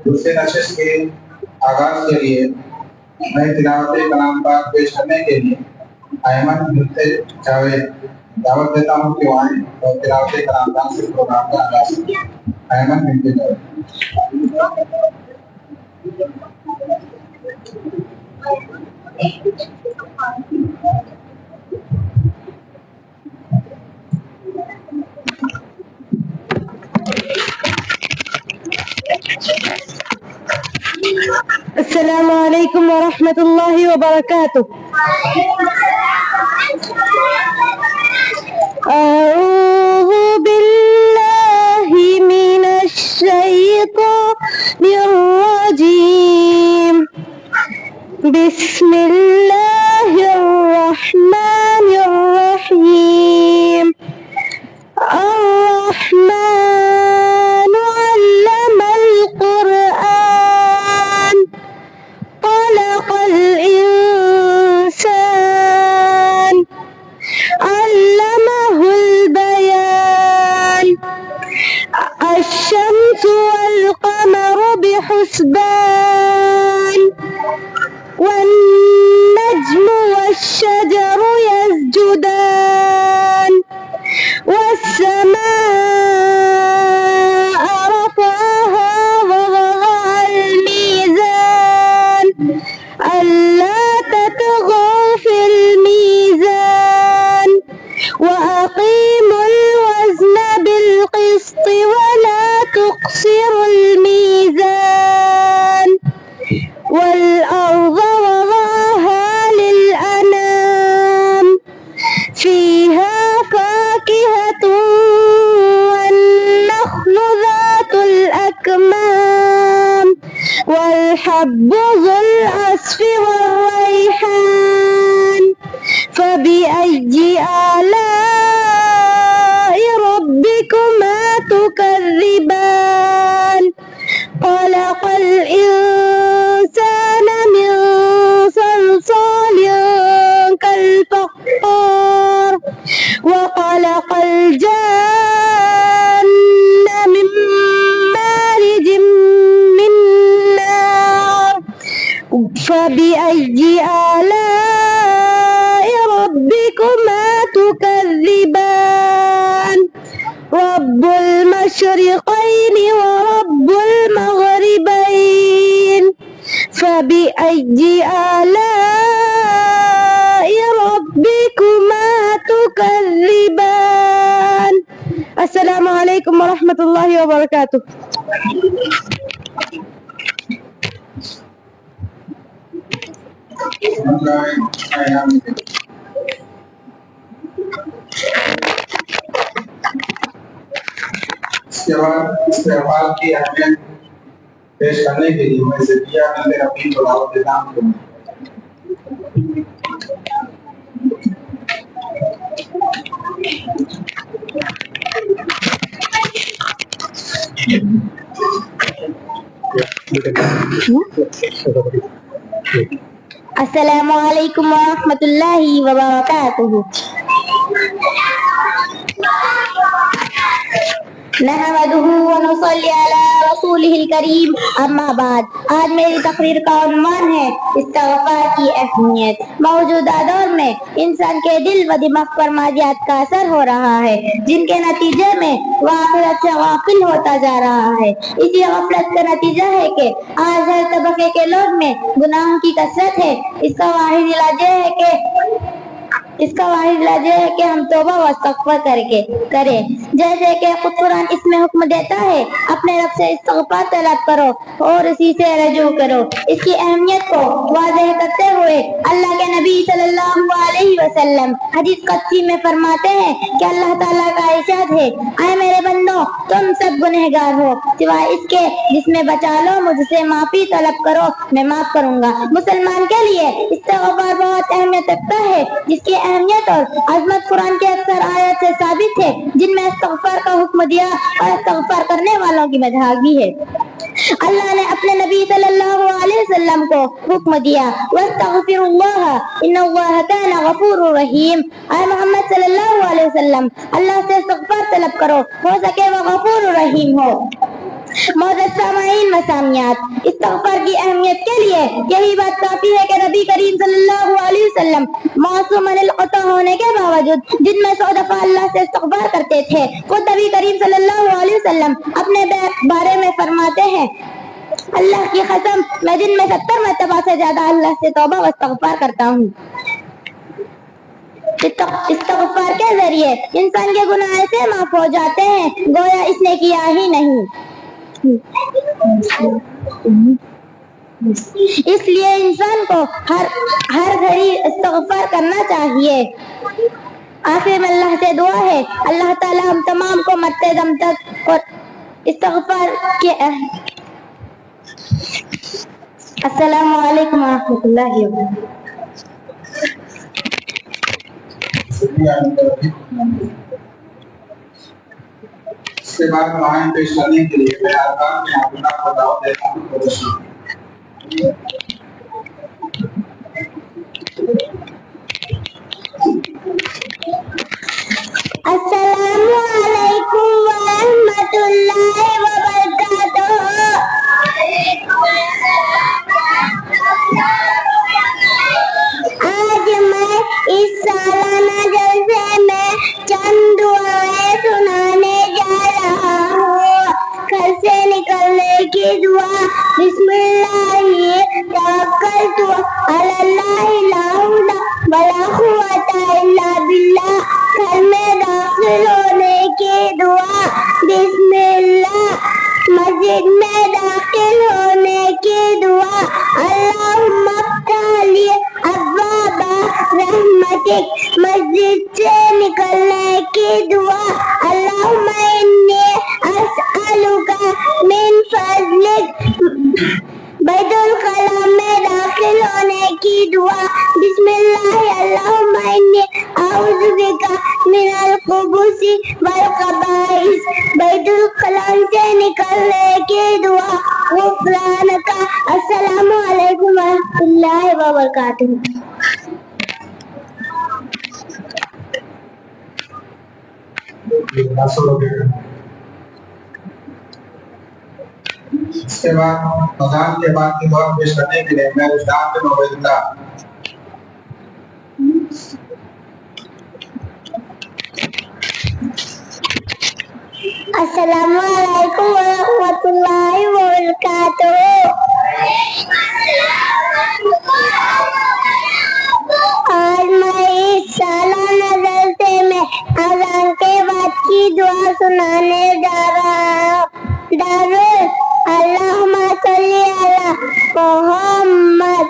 دوسرے نشست کے آغاز کے لیے میں تلاوت کلام پاک پیش کرنے کے لیے ایمن بنت جاوید دعوت دیتا ہوں کہ وہ آئیں اور تلاوت کلام پاک سے پروگرام کا آغاز کریں۔ ایمن بنت جاوید۔ السلام علیکم ورحمۃ اللہ وبرکاتہ۔ اعوذ باللہ من الشیطان الرجیم، بسم اللہ الرحمن الرحیم۔ الرحمن علم القرآن، خلق الإنسان، علمه البيان، الشمس والقمر بحسبان، والنجم والشجر يسجدان، والسماء رفعها ووضع الميزان، ألا تطغوا في الميزان، وأقيموا الوزن بالقسط ولا تخسروا الميزان، والأرض وضعها للأنام، فيها فاكهة والنخل ذات الأكمام، والحب ذو العصف والريحان، فبأي آلاء ربكما تكذبان؟ خلق الإنسان من صلصال كالفخار، وخلق الجان من مارج من نار، فبأي آلاء ربكما تكذبان؟ رب المشرقين ورب المغربين، فبأي آلاء ربكما تكذبان؟ السلام علیکم ورحمۃ اللہ وبرکاتہ۔ اس کے بعد استقبال کی اہمیت پیش کرنے کے لیے میں زکیہ بنت ربیع کو دعوت دیتا ہوں۔ السلام علیکم ورحمۃ اللہ وبرکاتہ۔ نحمده ونصلي على رسوله الکریم، اما بعد۔ آج میری تقریر کا عنوان ہے استغفار کی اہمیت۔ موجودہ دور میں انسان کے دل و دماغ پر مادیات کا اثر ہو رہا ہے، جن کے نتیجے میں وہ آخرت سے غافل ہوتا جا رہا ہے۔ اسی غفلت کا نتیجہ ہے کہ آج ہر طبقے کے لوگ میں گناہوں کی کثرت ہے۔ اس کا واحد علاج یہ ہے کہ ہم توبہ و استغفار کریں، جیسے کہ خود قرآن اس میں حکم دیتا ہے اپنے رب سے استغفار طلب کرو اور اسی سے رجوع کرو۔ اس کی اہمیت کو واضح کرتے ہوئے اللہ کے نبی صلی اللہ علیہ وسلم حدیث قدسی میں فرماتے ہیں کہ اللہ تعالیٰ کا ارشاد ہے، اے میرے بندو تم سب گنہگار ہو سوائے اس کے جس میں بچا لو، مجھ سے معافی طلب کرو میں معاف کروں گا۔ مسلمان کے لیے استغفار بہت اہمیت رکھتا ہے، جس کی اہمیت اور عظمت قرآن کے اکثر آیات سے ثابت ہے، جن میں استغفار کا حکم دیا اور استغفار کرنے والوں کی مدح بھی ہے۔ اللہ نے اپنے نبی صلی اللہ علیہ وسلم کو حکم دیا، وَاسْتَغْفِرُوا اللَّهَ إِنَّ اللَّهَ كَانَ غَفُورٌ رَحِيمٌ۔ اے محمد صلی اللہ علیہ وسلم اللہ سے استغفار طلب کرو، ہو سکے وہ غفور رحیم ہو۔ मोअज़्ज़ज़ सामाईन व सामियात, इस्तिग़फ़ार की अहमियत के लिए यही बात काफी है कि नबी करीम सल्लल्लाहु अलैहि वसल्लम मासूम अनिल ख़ता होने के बावजूद दिन में 100 दफा अल्लाह से इस्तिग़फ़ार करते थे। खुद नबी करीम सल्लल्लाहु अलैहि वसल्लम अपने बारे में फरमाते हैं, अल्लाह की कसम मैं दिन में 70 मरतबा से ज्यादा अल्लाह से तौबा व इस्तिग़फ़ार करता हूँ। इस्तिग़फ़ार के जरिए इंसान के गुनाह से माफ हो जाते हैं, गोया इसने किया ही नहीं। इसलिए इंसान को हर घड़ी इस्तिग़फ़ार करना चाहिए। आखिर में अल्लाह से दुआ है, अल्लाह ताला हम तमाम को मरते दम तक और इस्तिग़फ़ार के अस्सलामु अलैकुम व रहमतुल्लाहि व बरकातुहू। इसके बाद दुआएं पेश करने के लिए मैं अरकान में आपदा को दावत देता हूँ। अस्सलामु अलैकुम व रहमतुल्लाहि व बरकातुहू। आज मैं इस सालाना जलसे में चंद दुआएं सुनाने जा रहा हूँ। घर से निकलने की दुआ, बिस्मिल्लाहि तवक्कलतु अलल्लाहि ला हौला वला कुव्वता इल्ला बिल्लाह। घर में दाखिल होने की दुआ, बिस्मिल्लाह। मस्जिद में दाखिल होने की दुआ, अल्लाहुम्मा इफ्तह ली अब्वाबा रहमतिक। मस्जिद से निकलने की दुआ, अल्लाहुम्मा इन्नी अस्अलुका मिन फज़लिक। बैतुल कलाम में दाखिल होने की दुआ, बिस्मिल्लाह अल्लाहुम्मा इन्नी अऊज़ु बिका मिनल खुबुसी वल खबाइस। बैतुल कलाम से निकलने की दुआ, गुफ़रानका। अस्सलामु अलैकुम व रहमतुल्लाहि व बरकातुहू। इसके बाद अज़ान के बाद की दुआ पेश करने के लिए मैं उस्ताद बिन उबैदुल्लाह अस्सलामु अलैकुम व रहमतुल्लाहि व बरकातुहू। आज मैं इस सालाना जलसे में अज़ान के बाद की दुआ सुनाने जा रहा हूँ। अल्लाहुम्मा सल्ली अला मुहम्मद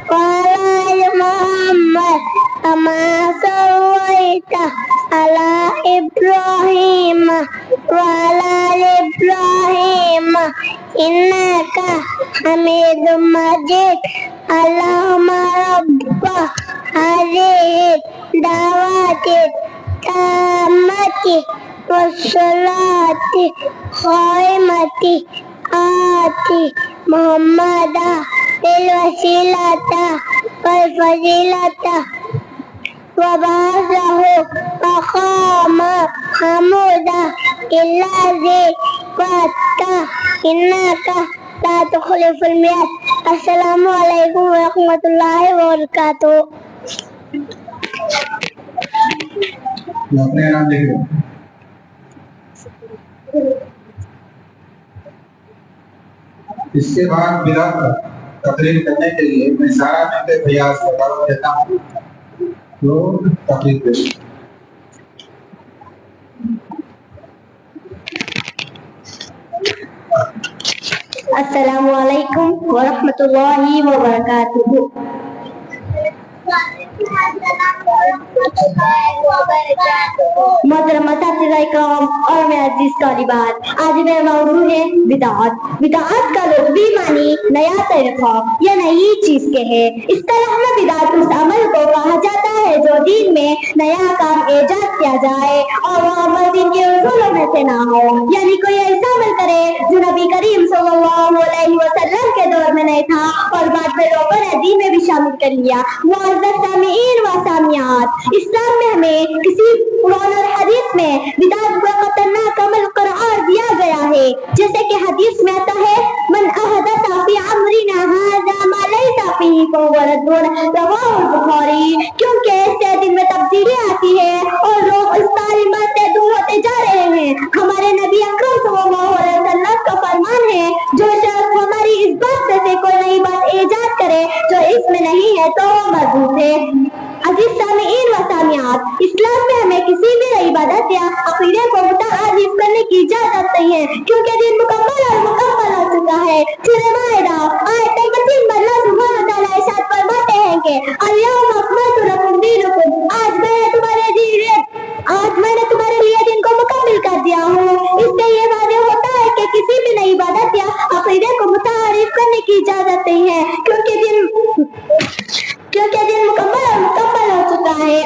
व अला आलि मुहम्मद कमा सल्लैता अला इब्राहीम व अला आलि इब्राहीम इन्नका हमीदुम मजीद। अल्लाहुम्मा रब्ब हाज़िहि दावति ताम्मति वस्सलाति क़ाइमति आति मुहम्मदा बिल वसीलता वल फज़ीलता वबाअसहु मक़ाम महमूदा इल्लज़ी वअता इन्नका ला तुख़लिफ़ुल मियाद। अस्सलामु अलैकुम व रहमतुल्लाहि व बरकातुहू। अपने नाम लिख लो। इसके बाद बिलात तकरीर करने के लिए मैं सारा मिलते फयाज को दावत देता हूँ तो तकरीर पेश। अस्सलामु अलैकुम व रहमतुल्लाहि व बरकातुहू। मोहतरम असातिज़ा इकराम और मेरे अज़ीज़ तालिबात, आज मेरा मौज़ू है बिदअत। बिदअत का लुग़वी मानी नया तरीक़ा या नई चीज के है। इस्तिलाह में बिदअत उस अमल को कहा जाता है जो दीन में नया काम ईजाद किया जाए और वो अमल दीन के उसूलों में से ना हो, यानी कोई ऐसा अमल करे जो नबी करीम सल्लल्लाहु अलैहि वसल्लम के दौर में नहीं था और बाद में लोगों ने दीन में भी शामिल कर लिया। मुअज़्ज़ज़ सामीईन व सामियात, इस्लाम में हमें किसी कुरान और हदीस में बिदात को खतरनाक अमल करार दिया गया है, जैसे कि हदीस में आता है मन अहदसा फी अमरिना हाज़ा मा लैसा फीही फहुव रद्दुन, रवाहुल बुखारी। क्योंकि इससे दिन में तब्दीली आती है और लोग इस तालीमात से दूर होते जा रहे हैं। हमारे नबी अकरम सल्लल्लाहु अलैहि वसल्लम का फरमान है जो शख्स हमारी इस बात में से कोई नई बात ईजाद करे जो इसमें नहीं है तो वो मरदूद है। अजीज सामीईन व सामियात, इस्लाम में हमें किसी भी इबादत या अकीदे को मुतारिफ करने की इजाजत नहीं है, क्योंकि दिन मुकम्मल हो चुका है। सूरह माइदा आयत नंबर 3 में अल्लाह सुब्हानहू व तआला इरशाद फरमाते हैं कि अल-यौम अकमलतु लकुम दीनकुम, आज मैंने तुम्हारे लिए दिन को मुकम्मल कर दिया हूँ। इससे ये वादे होता है कि किसी भी नई इबादत या अकीदे को मुतारिफ करने की इजाजत नहीं है, क्योंकि दिन मुकम्मल हो चुका है।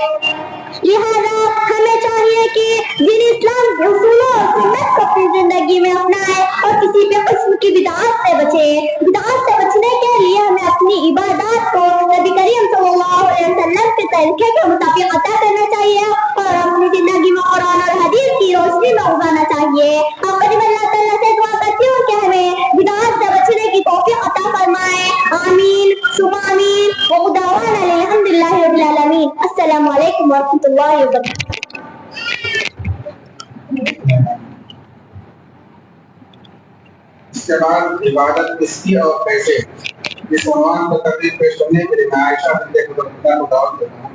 लिहाजा हमें चाहिए कि दिन इस्लाम के उसूलों और सुन्नत को अपनी जिंदगी में अपनाए और किसी भी किस्म की बिदअत से बचे। बिदअत से बचने के लिए हमें अपनी इबादत को नबी करीम सल्लल्लाहु अलैहि वसल्लम के तरीके के मुताबिक अदा करना चाहिए और अपनी जिंदगी में कुरान और हदीस की रोशनी में उगाना चाहिए। अल्लाह ताला से दुआ करती हूँ कि हमें बिदअत से बचने की तौफीक अता फरमाए। आमीन सुम्मा आमीन व खुदावाना अल्हम्दुलिल्लाहि रब्बिल आलमीन। अस्सलामु अलैकुम व रहमतुल्लाहि व बरकातुहू। इसके बाद इबादत किसकी और कैसे, इस उन्वान पर तकरीर पेश करने के लिए मैं आयशा बिन्ते खुदा को दावत देता हूं।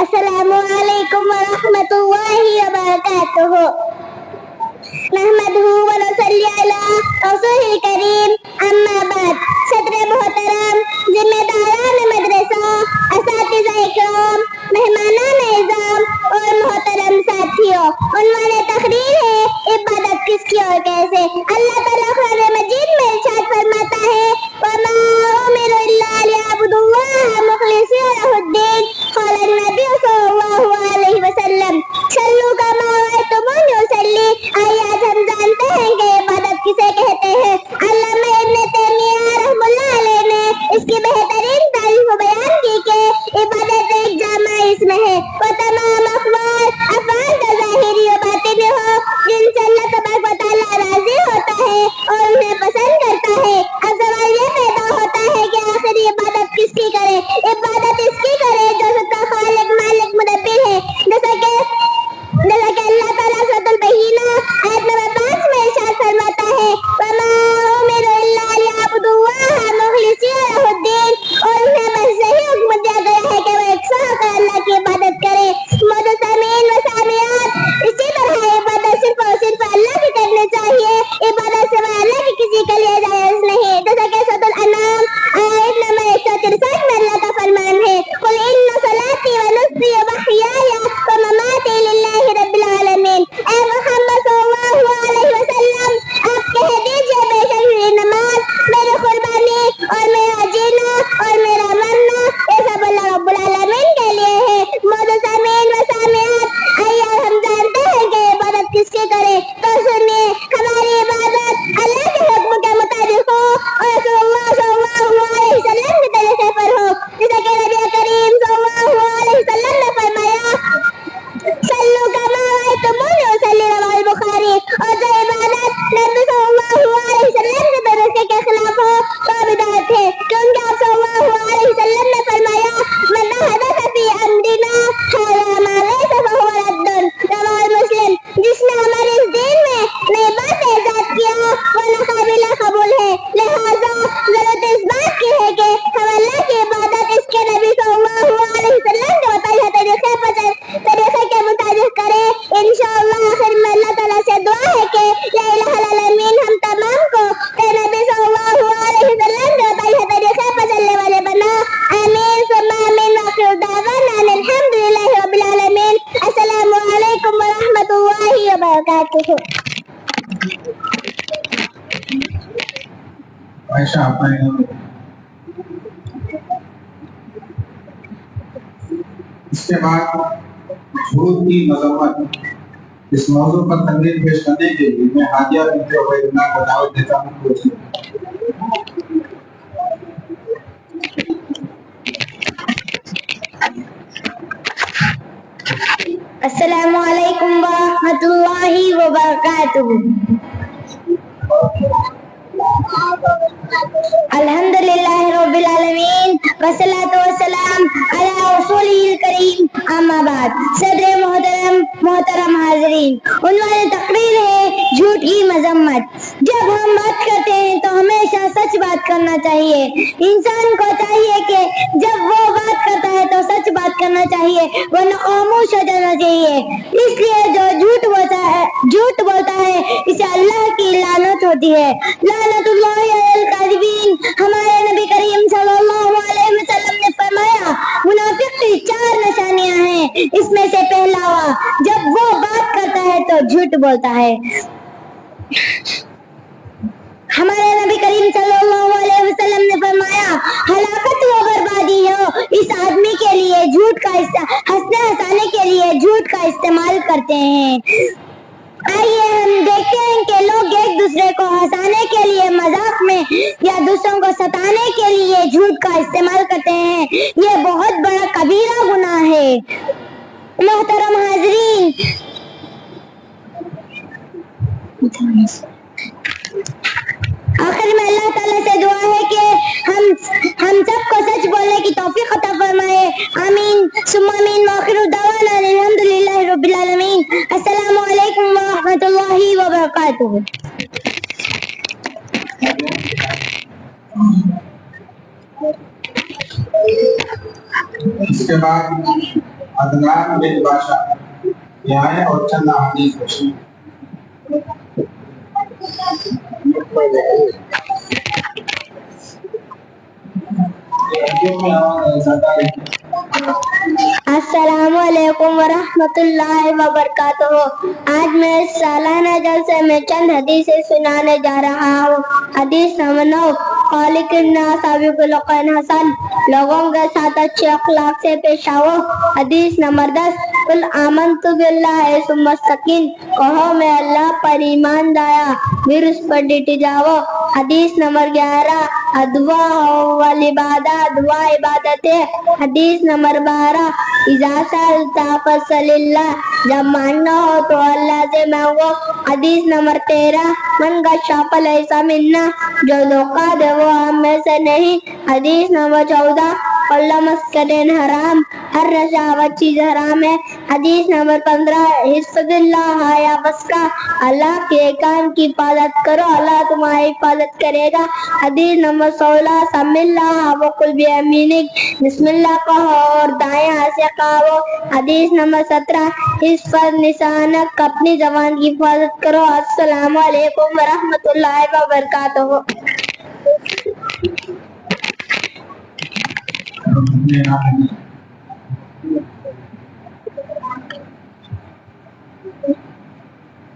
अस्सलामु अलैकुम व रहमतुल्लाहि व बरकातुहू। नहमदुहु व नसल्ली अला रसूलिल करीम, अम्मा बाद। सदर मोहतरम, जिम्मेदारान मदरसा, असातिज़ा इकराम, मेहमानान इज़ाम और मोहतरम साथियों, उन्वान तकरीर है इबादत किसकी और कैसे। अल्लाह ताला कुरान मजीद में इरशाद फरमाता है वमा उमिरु इल्ला लियअबुदुल्लाह मुखलिसीन लहुद्दीन, क़ाल नबी सल्लल्लाहु अलैहि वसल्लम सल्लू कमा रअयतुमूनी उसल्ली। आइए आज हम जानते हैं कि इबादत किसे कहते हैं। अल्लामा इब्न तैमिया रहमतुल्लाह अलैह ने इसकी बेहतरीन तारीफ बयान की कि इबादत एक जामा इसम है, वो तमाम अफ़आल जो ज़ाहिरी और बातिनी हो, जिनसे अल्लाह तबारक व तआला राज़ी होता है और उन्हें पसंद करता है। अब सवाल ये पैदा होता है कि आखिर इबादत किसकी करे। इबादत इसकी करे जो सबका खालिक मालिक मुदब्बिर है, जैसा कि अल्लाह ताला सूरह बहीना आयत नंबर 5 में इरशाद फरमाता है वमा उमिरु इल्ला लियअबुदुल्लाह मुखलिसीन लहुद्दीन, और उन्हें बस यही हुक्म दिया गया है कि वो एकसा होकर अल्लाह की इबादत करे। मुतसमीन व सामियात, इसी तरह इबादत सिर्फ और सिर्फ अल्लाह की करनी चाहिए। इबादत सिवाय अल्लाह की किसी के लिए जायज नहीं, जैसा कि सूरह अनाम आयत नंबर 163 में अल्लाह का फरमान है कुल इन्ना सलाती व नुस्की व महयाया व ममाती लिल्लाहि रब्बिल आलमीन। ऐ मोहम्मद सल्लल्लाहु अलैहि वसल्लम, आप कह दीजिए बेशक मेरी नमाज, मेरी कुर्बानी और मेरा जीना और मेरा मरना ये सब अल्लाह रब्बुल आलमीन के लिए है। मुतसमीन व सामियात, आइए हम जानते हैं कि इबादत किसकी करे। तो सुनिए, हमारी इबादत अल्लाह के हुक्म के मुताबिक हो और रसूलुल्लाह सल्लल्लाहु अलैहि वसल्लम के तरीके पर हो, जैसा कि नबी करीम सल्लल्लाहु अलैहि वसल्लम ने फरमाया सल्लू कमा रअयतुमूनी उसल्ली, रवाहुल बुखारी। और जो इबादत नबी सल्लल्लाहु अलैहि वसल्लम के तरीके के खिलाफ हो तो बिदअत है, क्योंकि आप सल्लल्लाहु अलैहि वसल्लम ने फरमाया मन अहदसा फी अमरिना हाज़ा मा लैसा फहुव रद्दुन, रवाहुल मुस्लिम। जिसने हमारे इस दीन में नई बात ईजाद किया वो नाकाबिल कबूल है। लिहाजा जरूरत इस बात की है कि हम अल्लाह की इबादत इसके नबी सल्लल्लाहु अलैहि वसल्लम के बताए तरीके के मुताबिक करें। इंशाअल्लाह आखिर में अल्लाह ताला से दुआ है कि या इलाहुल आलमीन हम तमाम को नबी सल्लल्लाहु अलैहि वसल्लम के बताए तरीके पर चलने वाले बना। आमीन सुम्मा आमीन व आखिर दावाना अल्हम्दुलिल्लाहि रब्बिल आलमीन। अस्सलामु अलैकुम व रहमतुल्लाहि व बरकातुहू। आयशा अपने। اس کے بعد جھوٹ کی مذمت، اس موضوع پر تقریر پیش کرنے کے لیے میں حاجیہ بنت عبید اللہ کو دعوت دیتا ہوں۔ السلام علیکم ورحمۃ اللہ وبرکاتہ۔ الحمد للہ رب العالمین والصلاة والسلام علی رسولہ الکریم، اما بعد۔ صدر محترم حاضرین، عنوان تقریر ہے جھوٹ کی مذمت۔ جب ہم بات کرتے ہیں تو ہمیشہ سچ بات کرنا چاہیے۔ انسان کو چاہیے کہ جب وہ بات کرتا ہے تو سچ بات کرنا چاہیے، ورنہ خاموش ہو جانا چاہیے۔ اس لیے جو جھوٹ بولتا ہے اسے اللہ کی لعنت ہوتی ہے، لعنت اللہ علی الکاذبین۔ ہمارے نبی کریم صلی اللہ علیہ وسلم نے فرمایا منافق کی 4 نشانیاں ہیں، اس میں سے پہلا ہوا جب وہ بات کرتا ہے تو جھوٹ بولتا ہے۔ ہمارے نبی کریم صلی اللہ علیہ وسلم نے فرمایا ہلاکت و بربادی ہو اس آدمی کے لیے ہنسنے ہنسانے کے لیے جھوٹ کا استعمال کرتے ہیں۔ آئیے ہم دیکھتے ہیں کہ لوگ ایک دوسرے کو ہنسانے کے لیے مذاق میں یا دوسروں کو ستانے کے لیے جھوٹ کا استعمال کرتے ہیں۔ یہ بہت بڑا کبیرہ گناہ ہے۔ محترم حاضرین، آخر میں اللہ تعالیٰ سے دعا ہے کہ ہم سب کو سچ بولنے کی توفیق عطا فرمائے، آمین ثم آمین۔ وآخر دعوانا الحمد للہ رب العالمین۔ السلام علیکم ورحمۃ اللہ وبرکاتہ۔ اس کے بعد عدنان بن باشا یہ آئے اور چند احادیث پیش۔ السلام علیکم ورحمۃ اللہ وبرکاتہ۔ آج میں سالانہ جلسے میں چند حدیثیں سنانے جا رہا ہوں۔ حدیث نمبر 9، خالق الناس بخلق حسن، لوگوں کے ساتھ اچھے اخلاق سے پیش آؤ۔ حدیث نمبر 10، قل آمنت باللہ ثم استقم، کہو میں اللہ پر ایمان لایا پھر اس پر ڈٹ جاؤ۔ حدیث نمبر 11، دعا والعبادہ، دعا عبادت ہے۔ حدیث نمبر 12، اذا سألت فاسأل اللہ، جب مانگنا ہو تو اللہ سے مانگو۔ حدیث نمبر 13، من غش فلیس منا، جو دھوکہ دے وہ ہم میں سے نہیں۔ حدیث نمبر 14، کل مسکن حرام، ہر رشاوت چیز حرام ہے۔ حدیث نمبر 15، حفظ اللہ یحفظک، اللہ کے احکام کی حفاظت کرو اللہ تمہاری حفاظت کرے گا۔ حدیث نمبر 16، سم اللہ وقل بیمینک، بسم اللہ کہو اور دائیں ہاتھ سے کھاؤ۔ حدیث نمبر 17، حفظ لسانک، اپنی زبان کی حفاظت کرو۔ السلام علیکم ورحمۃ اللہ وبرکاتہ۔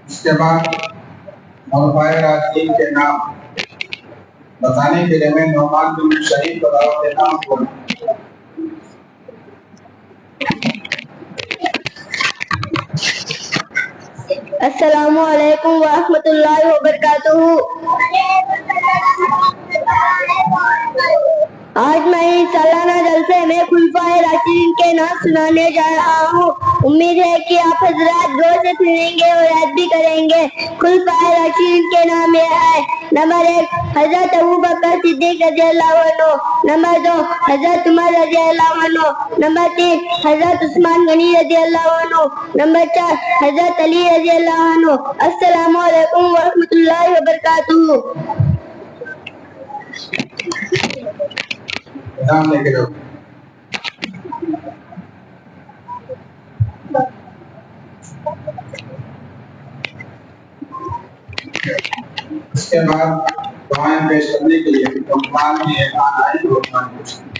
اس کے بعد خلفائے راشدین کے نام بتانے کے لیے میں نعمان بن شریف کو دعوت دیتا ہوں۔ السلام علیکم ورحمۃ اللہ وبرکاتہ۔ آج میں سالانہ جلسے میں خلفائے راشدین کے نام سنانے جا رہا ہوں۔ امید ہے کہ آپ حضرات غور سے سنیں گے اور یاد بھی کریں گے۔ خلفائے راشدین کے نام یہ ہے: نمبر 1، حضرت ابوبکر صدیق رضی اللہ عنہ۔ نمبر 2، حضرت عمر رضی اللہ عنہ۔ نمبر 3، حضرت عثمان غنی رضی اللہ عنہ۔ نمبر 4، حضرت علی رضی اللہ عنہ۔ السلام علیکم ورحمۃ اللہ وبرکاتہ۔ نام لے کے جاؤ۔ اس کے بعد دعائیں پیش کرنے کے لیے عثمان میں ایک آئے اور عثمان پیش کریں۔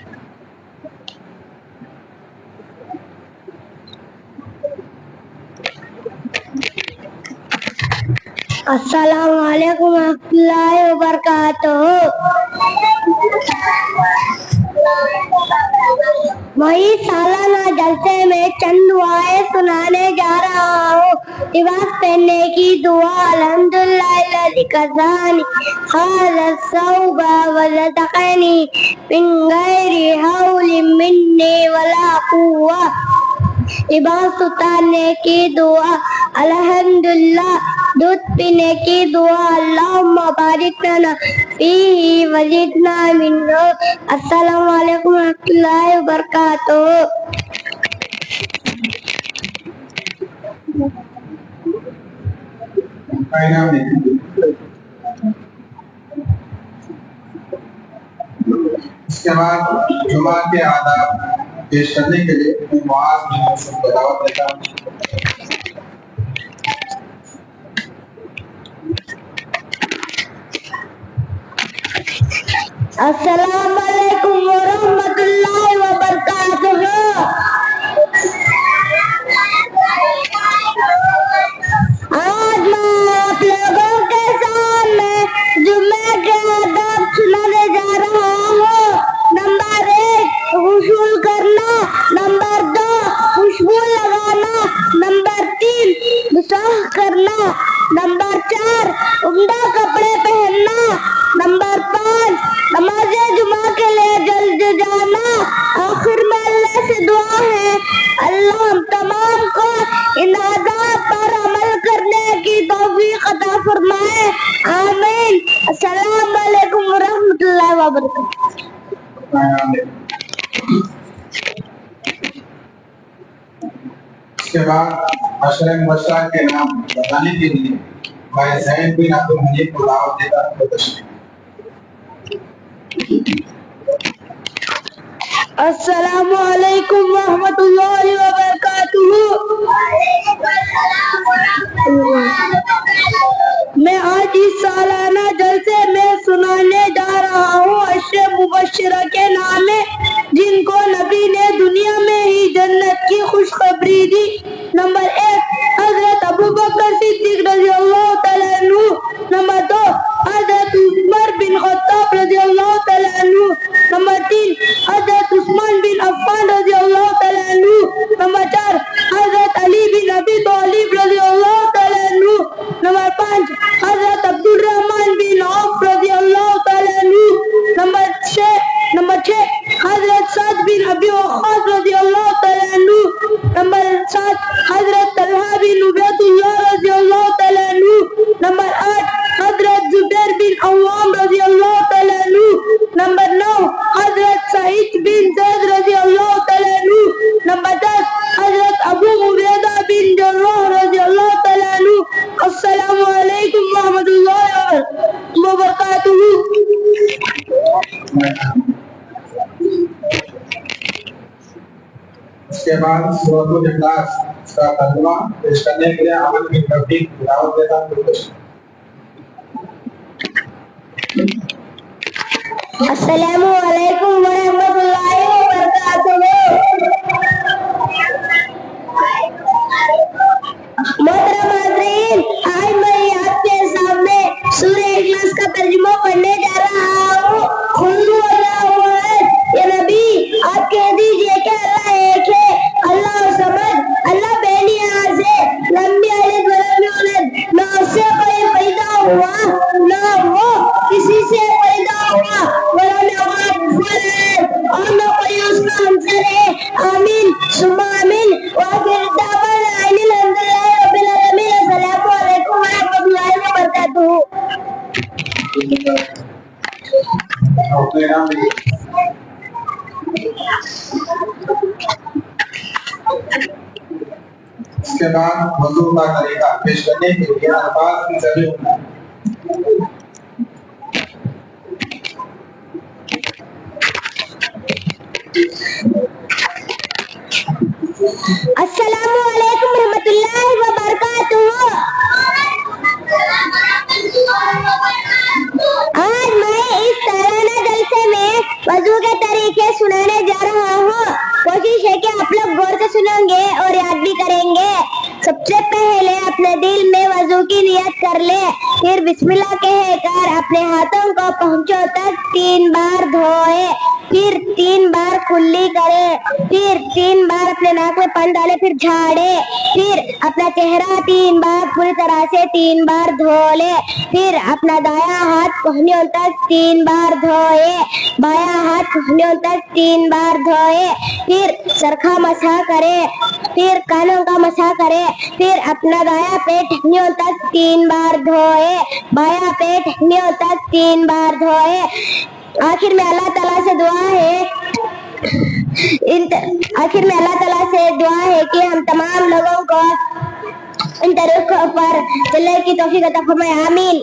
السلام علیکم ورحمۃ اللہ وبرکاتہ۔ वही सालाना जलसे में चंद दुआएं सुनाने जा रहा हूँ। लिबास पहनने की दुआ अल्हम्दुलिल्लाह कसानी हाज़ा सौबा वज़तक़नी मिन गैरि हौलिन मिन्नी वला कुव्वा। लिबास उतारने की दुआ अल्हम्दुलिल्लाह। दूध पीने की दुआ अल्लाहुम्मा बारिक लना फीही वज़िदना मिन्हु। अस्सलामु अलैकुम रहमतुल्लाहि व बरकातुहू। इसके बाद जुमा के आदाब पेश करने के लिए मैं मुआज़ बिन यूसुफ को दावत देता हूँ। अस्सलामु अलैकुम व रहमतुल्लाहि व बरकातुहू। आज मैं आप लोगों के सामने जुम्मे के आदाब सुनाने जा रहा हूँ। नंबर 1 गुस्ल करना, नंबर 2 खुशबू लगाना, नंबर 3 दुसाह करना, नंबर 4 उम्दा कपड़े पहनना, नंबर 5 नमाज़े जुमा के लिए जल्द जाना। आखिर में अल्लाह से दुआ है अल्लाह हम तमाम को इन आदाब पर अमल करने की तौफीक अता फरमाए। आमीन। अस्सलामु अलैकुम व रहमतुल्लाहि व बरकातुहू। इसके बाद अशरे मुबश्शरा के नाम बताने के लिए भाई ज़ैद बिन अब्दुल हनीफ को दावत देता हूँ। अस्सलामु अलैकुम व रहमतुल्लाहि व बरकातुहू। मैं आज इस सालाना जलसे में सुनाने जा रहा हूँ अशरे मुबश्शरा के नाम है जिनको नबी ने दुनिया में ही जन्नत की खुशखबरी दी। नंबर 1 हजरत अबू बकर सिद्दीक रज़ियल्लाहु तआला अन्हु, नंबर 2 हजरत उमर बिन खत्ताब रज़ियल्लाहु तआला अन्हु, नंबर 3 हजरत उस्मान बिन अफ़्फ़ान रज़ियल्लाहु तआला अन्हु, नंबर 4 हजरत अली बिन अबी तालिब रज़ियल्लाहु तआला अन्हु, number 5 Hazrat Abdurrahman bin of रज़ियल्लाहु तआला अन्हु, नंबर 6 हजरत साद बिन अबी वक़्क़ास रज़ियल्लाहु तआला अन्हु, नंबर 7 हजरत तलहा बिन उबैदुल्लाह रज़ियल्लाहु तआला अन्हु, नंबर 8 हजरत जुबैर बिन अव्वाम रज़ियल्लाहु तआला अन्हु, नंबर 9 हजरत सईद बिन ज़ैद रज़ियल्लाहु तआला अन्हु, नंबर 10 हजरत अबू उबैदा बिन जर्राह रज़ियल्लाहु तआला अन्हु। अस्सलामु अलैकुम व रहमतुल्लाहि व बरकातुहू। इसके बाद सूरतुल इखलास का तर्जुमा पेश करने के लिए अमन बिन तौफीक को दावत देता हूँ। अस्सलामु अलैकुम व रहमतुल्लाहि व बरकातुहू। मोहतरम हाज़रीन, आज मैं आपके सामने सूरह इखलास का तर्जुमा पढ़ने जा रहा हूँ। खुल्लू अल्लाहु अहद। या नबी आप कह दीजिए कि अल्लाह एक है, अल्लाह समद, अल्लाह बेनियाज़ है, लंबी अलिद वलम यूलद, ना उससे कोई पैदा हुआ ना वो किसी से पैदा हुआ, वलम यकुन और ना कोई उसका हमसर है। आमीन सुम्मा आमीन। व आखिर दावाना अनिल हम्दुलिल्लाहि रब्बिल आलमीन। अस्सलामु अलैकुम व रहमतुल्लाहि व बरकातुहू। अपने नाम लिखिए। इसके बाद वज़ू का तरीका पेश करने के लिए अल्फाज की सभी अस्सलामु अलैकुम रहमतुल्लाहि व बरकातुहू। आज मैं इस सालाना जलसे में वज़ू के तरीके सुनाने जा रहा हूँ। कोशिश है कि आप लोग गौर से सुनेंगे और याद भी करेंगे। سب سے پہلے اپنے دل میں وضو کی نیت کر لے، پھر بسم اللہ کہہ کر اپنے ہاتھوں کو پہنچوں تک 3 بار دھوئے، پھر 3 بار کلی کرے، پھر 3 بار اپنے ناک میں پانی ڈالے، پھر جھاڑے، پھر اپنا چہرہ 3 بار پوری طرح سے 3 بار دھو لے، پھر اپنا دایاں ہاتھ کوہنیوں تک 3 بار دھوئے، بایاں ہاتھ کوہنیوں تک 3 بار دھوئے، پھر سرخا مسح کرے، پھر کانوں کا مسح کرے، پھر اپنا دایاں پیٹ ٹھنڈیوں تک 3 بار دھوئے، بایاں پیٹ ٹھنڈیوں تک 3 بار دھوئے۔ آخر میں اللہ تعالیٰ سے دعا ہے کہ ہم تمام لوگوں کو ان طریقوں پر چلنے کی توفیق عطا فرمائے، آمین۔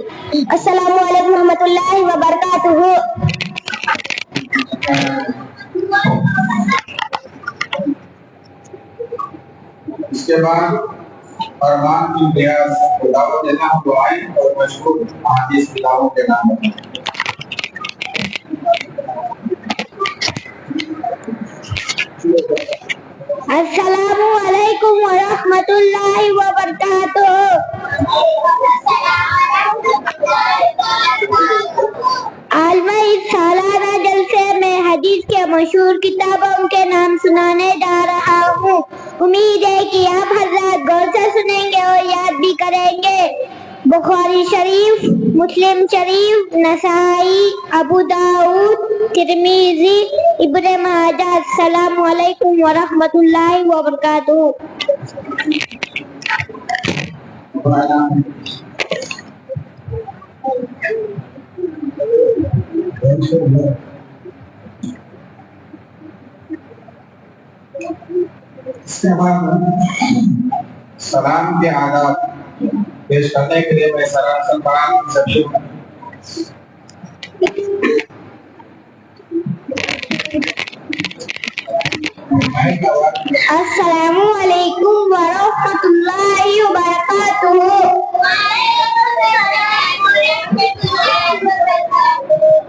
السلام علیکم ورحمۃ اللہ وبرکاتہ۔ اس کے بعد فرمان کی بیعت کو دعوت دینا، دعائیں اور مشہور احادیث کتابوں کے نام ہے۔ السلام علیکم ورحمۃ اللہ وبرکاتہ۔ آج میں اس سالانہ جلسے میں حدیث کے مشہور کتابوں کے نام سنانے جا رہا ہوں۔ امید ہے کہ آپ حضرات غور سے سنیں گے اور یاد بھی کریں گے۔ بخاری شریف، مسلم شریف، نسائی، ابو داؤد، ترمذی، ابن ماجہ۔ السلام علیکم ورحمۃ اللہ وبرکاتہ۔ اس کے بعد سلام کے آداب پیش کرنے کے لیے میں سلام پڑھانے سکتی ہوں۔ السلام علیکم ورحمۃ اللہ وبرکاتہ۔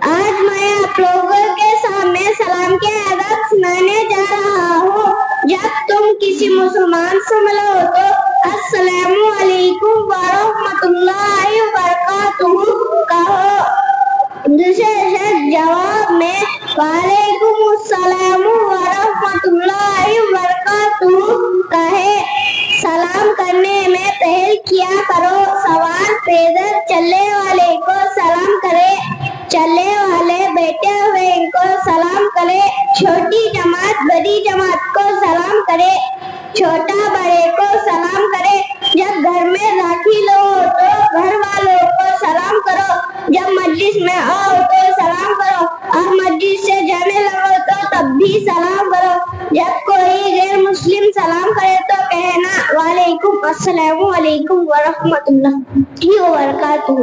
آج میں آپ لوگوں کے سامنے سلام کے آداب سنانے جا رہا ہوں۔ جب تم کسی مسلمان سے ملو تو السلام علیکم ورحمۃ اللہ وبرکاتہ کہو، دوسرے شخص جواب میں وعلیکم السلام ورحمۃ اللہ وبرکاتہ کہے۔ سلام کرنے میں پہل کیا کرو، سوار پیدل چلنے والے کو سلام کرے، چلنے والے بیٹھے ہوئے کو سلام کرے، چھوٹی جماعت بڑی جماعت کو سلام کرے، چھوٹا بڑے کو سلام کرے۔ جب گھر میں داخل ہو تو گھر والوں کو سلام کرو، جب مجلس میں آؤ تو سلام کرو، اور مجلس سے جانے لگو تو تب بھی سلام کرو۔ جب کوئی غیر مسلم سلام کرے تو کہنا وعلیکم السلام علیکم ورحمۃ اللہ وبرکاتہ۔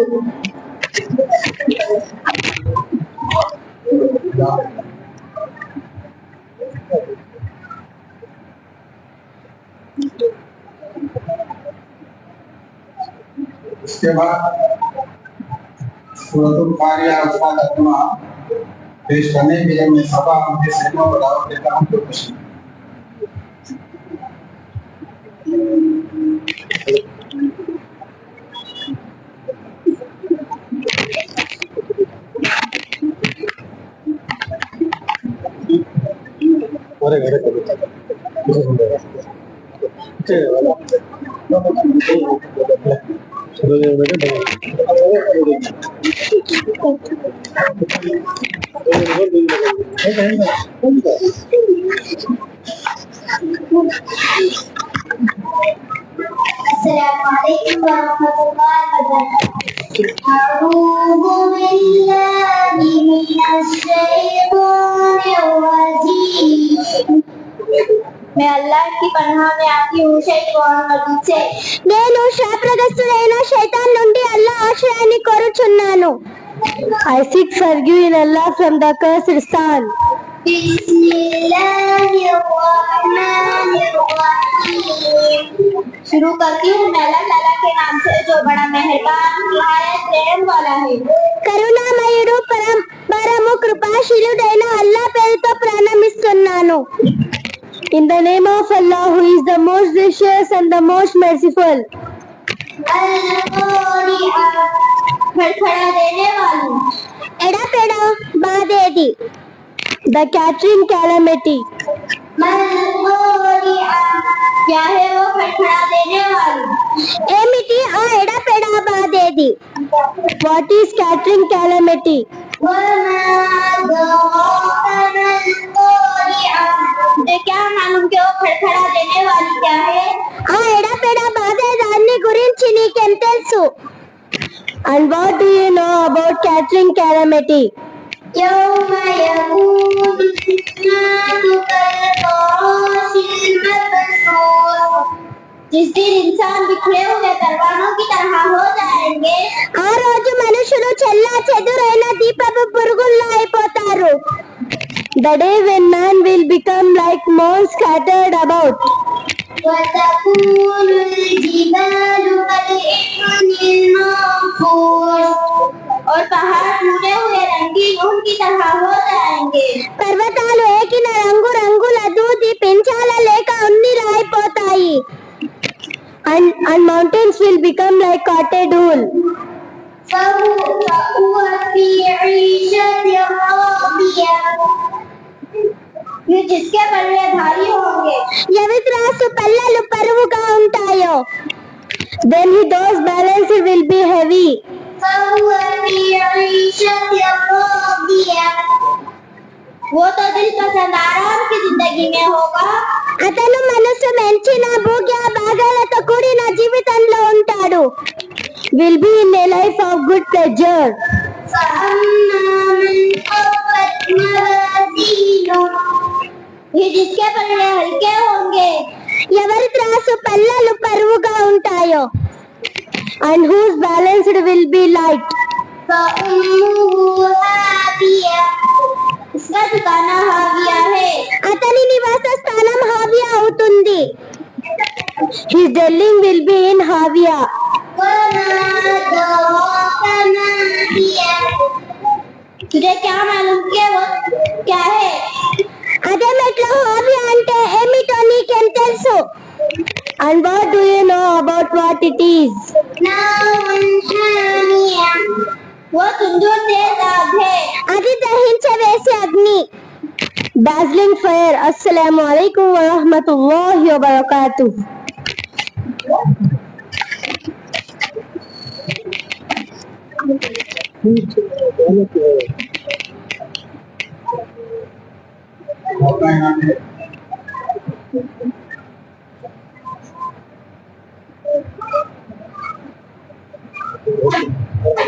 اس کے بعد سورۃ القاریہ اس کا ترجمہ پیش کرنے کے لیے میں سبا اپنے سہنوں کو دعوت دیتا ہوں تو خوشی۔ السلام علیکم ورحمۃ اللہ وبرکاتہ۔ اعوذ باللہ من الشیطان الرجیم۔ میں اللہ کی پناہ میں آتی ہوں شیطان మధ్య سے। నేను శాపగ్రస్తుడైన శైతాన్ నుండి అల్లాహ్ ఆశ్రయాన్ని కోరుచున్నాను। I seek refuge in Allah from the cursed son. شروع کرتی ہوں میں اللہ تعالیٰ کے نام سے جو بڑا مہربان نہایت رحم والا ہے۔ కరుణామయుడు పరమ కృపాశీలుడైన అల్లాహ్ పేరుతో ప్రారంభిస్తున్నాను। In the name of Allah who is the most gracious and the most merciful. खड़खड़ा देने वाली। एड़ा पेड़ा बादेदी। The catching calamity. क्या है वो खड़खड़ा देने वाली? ए मिट्टी आ एड़ा पेड़ा बादेदी। What is catching calamity? क्या मालूम कि वो खड़खड़ा देने वाली क्या है? आ एड़ा पेड़ा बादे दानी गुरिंची नीकेम तेलसु. And what do you know about catching calamity? يوم يكون الناس كالفراش المبثوث. जिस दिन इंसान बिखरे हुए परवानों की तरह हो जाएंगे. ఆ రోజు మనుషులు చెల్లా చెదురైన దీపపు పురుగుల్లా అయిపోతారు. The day when man will become like moles scattered about. وتكون الجبال كالعهن المنفوش. और पहाड़ टूटे हुए रंगीन ऊन की तरह हो जाएंगे. పర్వతాలు ఏకిన రంగు రంగుల దూది పింఛాల లేక ఉన్నిరాయిపోతాయి. And mountains will become like cotton wool. فهو في عيشة راضية. ये जिसके पल्ले भारी होंगे. यवित्रासु पल्लेलु परुवुगा ఉంటాయో. Then those balances will be heavy. فهو في عيشة راضية. वो तो दिल पसंद आराम की जिंदगी में होगा. అతను మనసు మెంచిన భోగ్య భాగాలతో కూడిన జీవితంలో ఉంటాడు. Will be in a life of good pleasure. فأما من خفت موازينه. ये जिसके पल्ले हल्के होंगे. ఎవరి త్రాసు పల్లెలు పరువుగా ఉంటాయో. And whose balanced will be light. فأمه هاوية. इसका ठिकाना हाविया है. అతని నివాస స్థానం హావియా అవుతుంది. His dwelling will be in Havia. तुझे क्या मालूम कि वो क्या है? అదే మెట్లో హావియా అంటే ఏమిటో నీకేం తెలుసు? And what do you know about what it is? वो तंदूर तेज आग है. అది దహించే వేసే అగ్ని. Dazzling fire. Assalamu alaikum wa rahmatullahi wa barakatuh.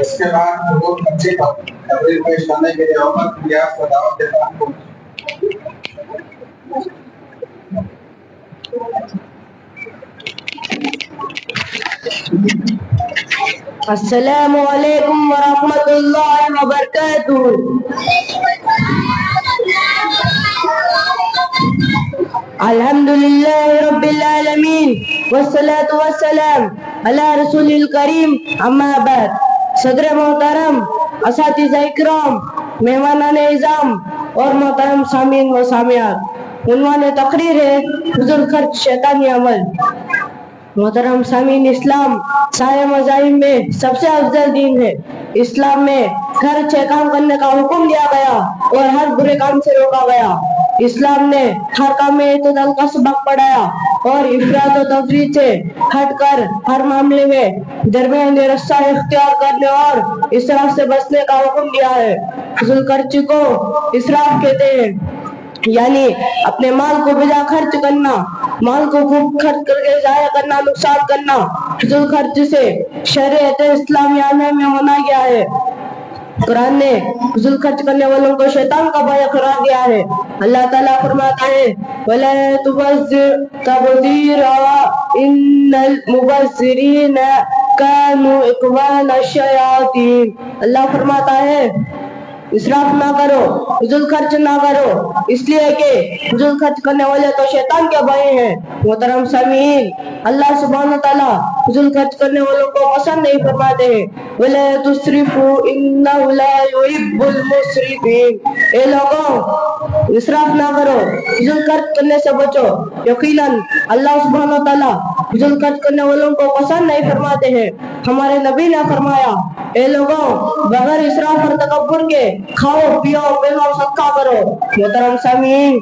इसके बाद वो बच्चे को तकरीर पेश करने के लिए अवसर दिया तो दावत देता हूं. अस्सलामु अलैकुम व रहमतुल्लाहि व बरकातुहू. अल्हम्दुलिल्लाहि रब्बिल आलमीन वस्सलातु वस्सलाम अला रसूलिल करीम अम्मा बाद. सदर मोहतरम, असातिज़ा इकराम, मेहमानान इज़ाम और मोहतरम सामीन व सामियात. उन्वान तकरीर है फुज़ूल खर्च शैतानी अमल. मोहतरम सामीन, इस्लाम सारे मज़ाहिब में सबसे अफजल दीन है. इस्लाम में हर अच्छे काम करने का हुक्म दिया गया और हर बुरे काम से रोका गया. इस्लाम ने हर काम में इत्तेदाल का सबक पढ़ाया और इफरात और तफरीत से हटकर हर मामले में दरमियानी रास्ता इख्तियार करने और इसराफ से बचने का हुक्म दिया है. फजूल खर्ची को इसराफ कहते हैं, यानी अपने माल को बिना खर्च करना, माल को खूब खर्च करके जाया करना, नुकसान करना. फजूल खर्च से शरीयत इस्लामिया में मना गया है. कुरान ने फजूल खर्च करने वालों को शैतान का भय करार दिया है. अल्लाह ताला फरमाता है, वला तुबज़िर तबज़ीरा इन्नल मुबज़्ज़िरीना कानू इख्वान अश-शयातीन. अल्लाह फरमाता है, इसराफ ना करो, फजूल खर्च ना करो, इसलिए कि फजूल खर्च करने वाले तो शैतान के भाई हैं। मोहतरम सामीन, अल्लाह सुब्हानहू तआला फजूल खर्च करने वालों को पसंद नहीं फरमाते हैं। वला तुसरिफू इन्नहु ला युहिब्बुल मुसरिफीन। ए लोगों, इसराफ ना करो, फजूल खर्च करने से बचो। यकीनन अल्लाह सुब्हानहू तआला फजूल खर्च करने वालों को पसंद नहीं फरमाते हैं। हमारे नबी ने फरमाया, ए लोगों, बगैर इसराफ और तकब्बुर के खाओ, पियो, पहनो, सदका करो। मोहतरम सामीन,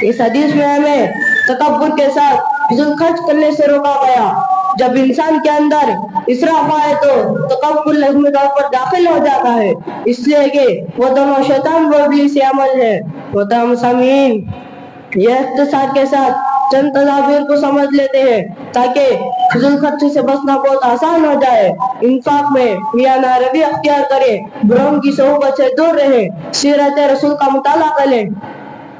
इस हदीस में हमें तकब्बुर के साथ फजूल खर्च करने से रोका गया। जब इंसान के अंदर इसराफ आए तो तकब्बुर लाज़मी तौर पर दाखिल हो जाता है, इसलिए कि वो दोनों शैतान व इब्लीस से अमल है। मोहतरम सामीन, यह इख्तिसार के साथ चंद तदाबीर को समझ लेते हैं ताकि फजूल खर्च से बचना बहुत आसान हो जाए। इंफाक में मियाना रवि अख्तियार करें, बुराइयों की सोहबत से दूर रहे, सीरत रसूल का मुताला करें,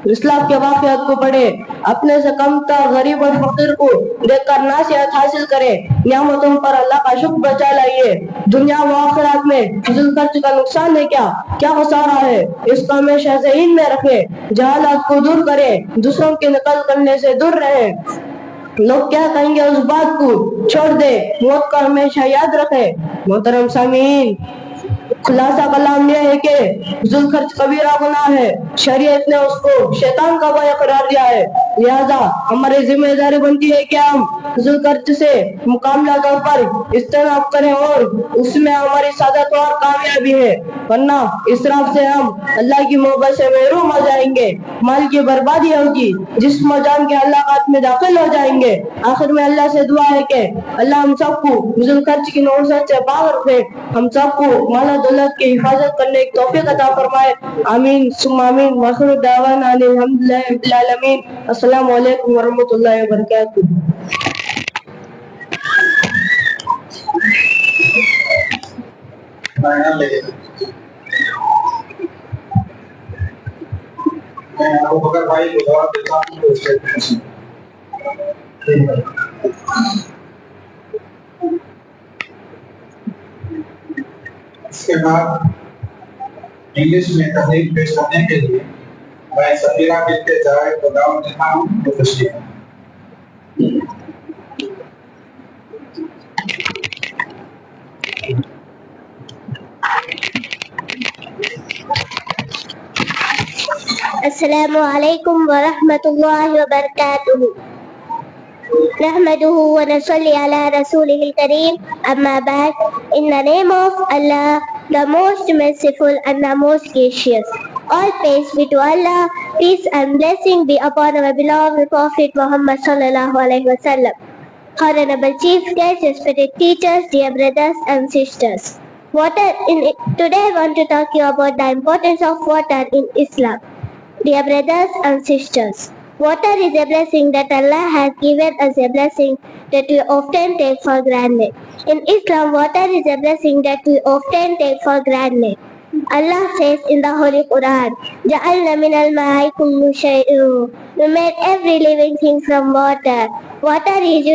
इस्लाम के वाक़ियात को पढ़े, अपने से कम तर गरीब और फकीर को देखकर नसीहत हासिल करें, नियामतों पर अल्लाह का शुक्र बचा लाइए। दुनिया व आखिरत में फजूल खर्च का नुकसान है क्या खसारा है, इसको हमेशा ज़हन में रखें। जहालत को दूर करें, दूसरों की नकल करने से दूर रहें। लोग क्या कहेंगे उस बात को छोड़ दे, मौत का हमेशा याद रखें। मोहतरम सामीन, खुलासा कलाम यह है कि फजूल खर्च कबीरा गुनाह है। शरीयत ने उसको शैतान का भाई करार दिया है। लिहाजा हमारी जिम्मेदारी बनती है कि हम फजूल खर्च से मुकामला तौर पर इज्तनाब करें और उसमें हमारी सादत और कामयाबी है, वरना इसराफ से हम अल्लाह की मोहब्बत से महरूम हो जाएंगे, माल की बर्बादी होगी, जिस्म जान के हलाकत में दाखिल हो जाएंगे। आखिर में अल्लाह से दुआ है कि अल्लाह हम सबको फजूल खर्च की नौबत से पाक रखे, हम सबको माल दौलत की हिफाजत करने की तौफीक अता फरमाए। आमीन सुम्मा आमीन। वाखिर दावाना अल्हम्दुलिल्लाहि रब्बिल आलमीन। अस्सलामु अलैकुम व रहमतुल्लाहि व बरकातुहू। मैं अबू बकर भाई को जवाब देता हूँ तो उससे इसके बाद इंग्लिश में तहरीर पेश करने के लिए मैं सफीरा बिनते जावेद को दावत देता हूँ तो तशरीफ। अस्सलामु अलैकुम व रहमतुल्लाहि व बरकातुहू। नहमदुहु व नसल्ली अला रसूलिहिल करीम, अम्मा बाद। In the name of Allah, the most merciful and the most gracious. All praise be to Allah, peace and blessing be upon our beloved Prophet Muhammad sallallahu alaihi wasallam. Honorable Chief Guests, respected teachers, dear brothers and sisters. Today I want to talk to you about the importance of water in Islam. Dear brothers and sisters, water is a blessing that Allah has given us, a blessing that we often take for granted. In Islam, water is a blessing that we often take for granted. Allah says in the Holy Quran, "Ja'alna minal ma'i kullu shay'in." We made every living thing from water. Water is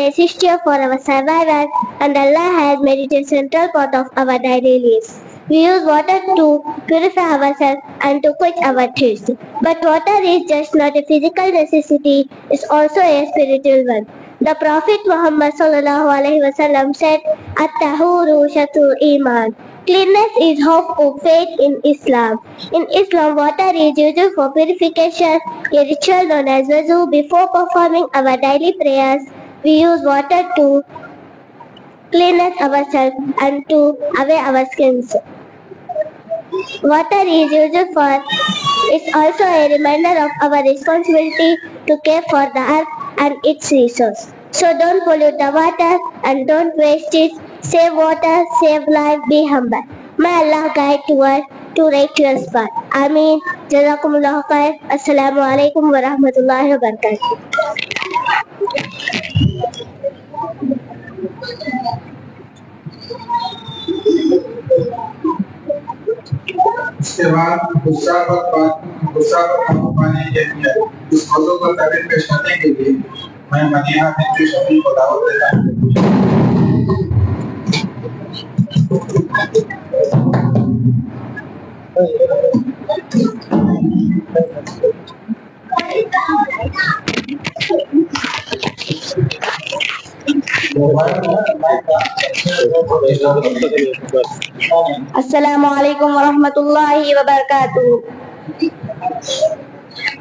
essential for our survival, and Allah has made it a central part of our daily lives. We use water to purify ourselves and to quench our thirst. But water is just not a physical necessity, it's also a spiritual one. The Prophet Muhammad sallallahu alaihi wasallam said, "At-tahuru shatrul iman." Cleanness is half of faith in Islam. In Islam, water is used for purification, a ritual known as wudu. Before performing our daily prayers, we use water to cleanse ourselves and to away our skins. Water is used for, it's also a reminder of our responsibility to care for the earth and its resources. So don't pollute the water and don't waste it. Save water, save life, be humble. May Allah guide towards to righteous path. Ameen. Jazakumullahu khair. Assalamu alaikum wa rahmatullahi wa barakatuh. इसके बाद गुस्सा पर काबू पाने के लिए इस मौजू पर तहरीर पेश करने के लिए मैं मदीहा बिनते शफी को दावत देता हूँ। السلام علیکم ورحمۃ اللہ وبرکاتہ.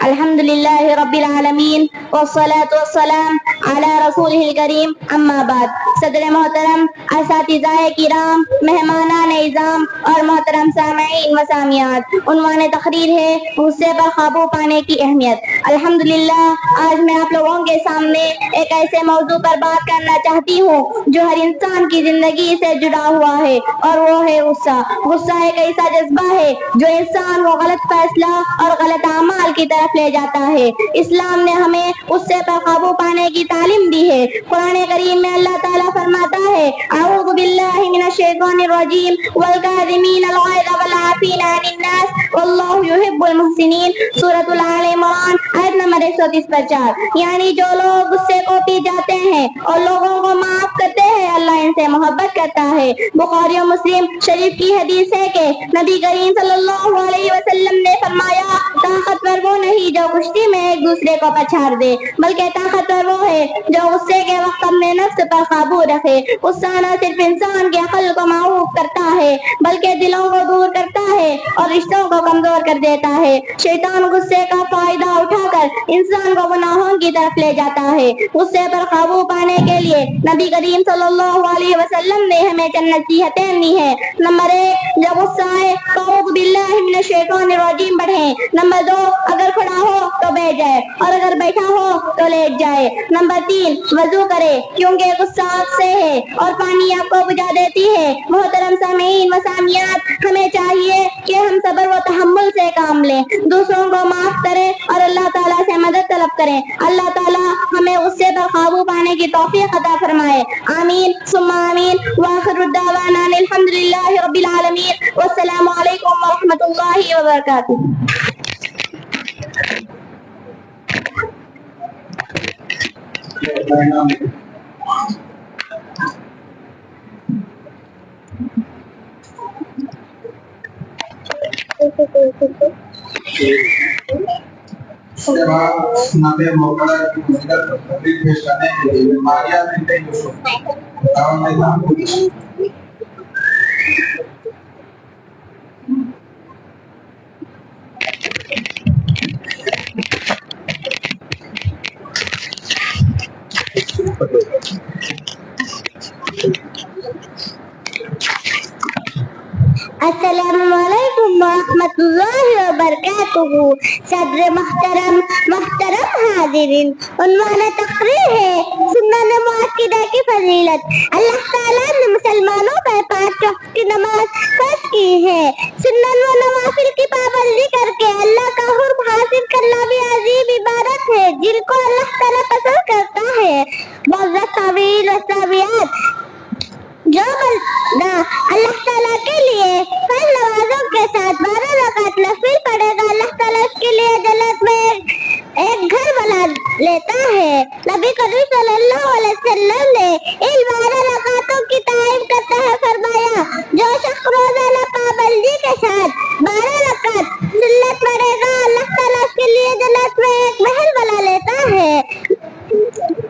الحمد للہ رب العالمین والصلاة والسلام علی رسولہ الکریم اما بعد. صدر محترم، اساتذہ کرام، مہمانان اعظام اور محترم سامعین و سامعات، عنوان تقریر ہے غصے پر قابو پانے کی اہمیت. الحمدللہ آج میں آپ لوگوں کے سامنے ایک ایسے موضوع پر بات کرنا چاہتی ہوں جو ہر انسان کی زندگی سے جڑا ہوا ہے، اور وہ ہے غصہ. غصہ ایک ایسا جذبہ ہے جو انسان کو غلط فیصلہ اور غلط اعمال کی طرف لے جاتا ہے. اسلام نے ہمیں غصے پر قابو پانے کی تعلیم دی ہے. قرآن کریم میں اللہ تعالیٰ فرماتا ہے اعوذ باللہ من الشیطان الرجیم والکاظمین الغیظ والعافین عن الناس واللہ یحب المحسنین. سورۃ آل عمران آیت نمبر 134. یعنی جو لوگ غصے کو پی جاتے ہیں اور لوگوں کو معاف کرتے ہیں، اللہ ان سے محبت کرتا ہے. بخاری و مسلم شریف کی حدیث ہے کہ نبی کریم صلی اللہ علیہ وسلم نے فرمایا طاقتور وہ نہیں جو کشتی میں ایک دوسرے کو پچھاڑ دے، بلکہ طاقتور وہ ہے جو غصے کے وقت اپنے نفس پر قابو رکھے. غصہ نہ صرف انسان کے عقل کو معوف کرتا ہے بلکہ دلوں کو دور کرتا ہے اور رشتوں کو کمزور کر دیتا ہے. شیطان غصے کا فائدہ اٹھا کر انسان کو گناہوں کی طرف لے جاتا ہے. غصے پر قابو پانے کے لیے نبی کریم صلی اللہ علیہ وسلم نے ہمیں چند نصیحتیں دی ہیں. نمبر 1، جب غصہ آئے تو اعوذ باللہ من الشیطان الرجیم پڑھیں. نمبر 2، اگر کھڑا ہو تو بیٹھ جائے اور اگر بیٹھا ہو تو لیٹ جائے. نمبر 3، وضو کرے کیونکہ غصہ آگ سے ہے اور پانی آپ کو بجھا دیتی ہے. محترم سامعین و سامعات، ہمیں چاہیے کہ ہم صبر و تحمل سے کام لیں، دوسروں کو معاف کریں اور اللہ تعالیٰ سے مدد طلب کریں. اللہ تعالیٰ ہمیں غصے پر قابو پانے کی توفیق عطا فرمائے. آمین ثم آمین. وآخر الدعوانا الحمد للہ رب العالمین. والسلام علیکم ورحمۃ اللہ وبرکاتہ. اس کے بعد سنت موقع کی فضیلت پر تقریر پیش کرنے کے لیے ماریہ بنت یوسف دعوت نظام کو السلام علیکم ورحمۃ اللہ وبرکاتہ. صدر محترم حاضرین، عنوان تقریر ہے سنن مؤکدہ کی فضیلت. اللہ تعالیٰ نے مسلمانوں پر 5 وقت کی نماز فرض کی ہے. سنن و نوافل کی پابندی کر کے اللہ کا قرب حاصل کرنا بھی عظیم عبادت ہے جن کو اللہ تعالیٰ پسند کرتا ہے. معزز طویل و طبیعت، جو بندہ اللہ تعالیٰ کے لیے فرض نمازوں کے ساتھ 12 رکعت نفل پڑھے گا، اللہ تعالیٰ اس کے لیے جنت میں ایک گھر بنا لیتا ہے. نبی کریم صلی اللہ علیہ وسلم نے ان 12 رکعتوں کی تعریف کرتے ہوئے فرمایا جو شخص روزانہ پابندی کے ساتھ 12 رکعت سنت پڑھے گا، اللہ تعالیٰ اس کے لیے جنت میں ایک محل بنا لیتا ہے.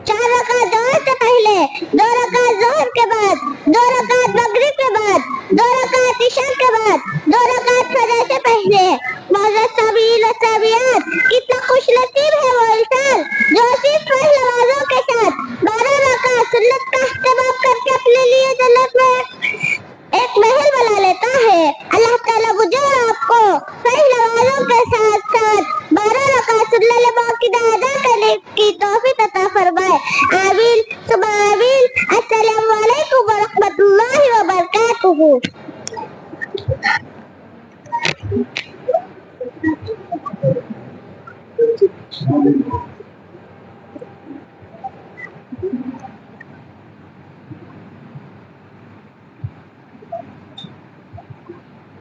4 رکعت ظہر سے پہلے، 2 رکعت ظہر کے بعد، 2 رکعت مغرب کے بعد، 2 رکعت عشاء کے بعد، 2 رکعت فجر سے پہلے. معزز طویل و طبیعت، کتنا خوش نصیب ہے وہ انسان جو صرف فرض نمازوں کے ساتھ 12 رکعت سنت کا اہتمام کر کے اپنے لیے جنت میں ایک محل بنا لیتا ہے. اللہ تعالیٰ مجھے اور آپ کو فرض نمازوں کے ساتھ ساتھ 12 رکعت سنت مؤکدہ ادا کرنے کی توفیق عطا فرمائے. آمین ثم آمین. السلام علیکم ورحمۃ اللہ وبرکاتہ.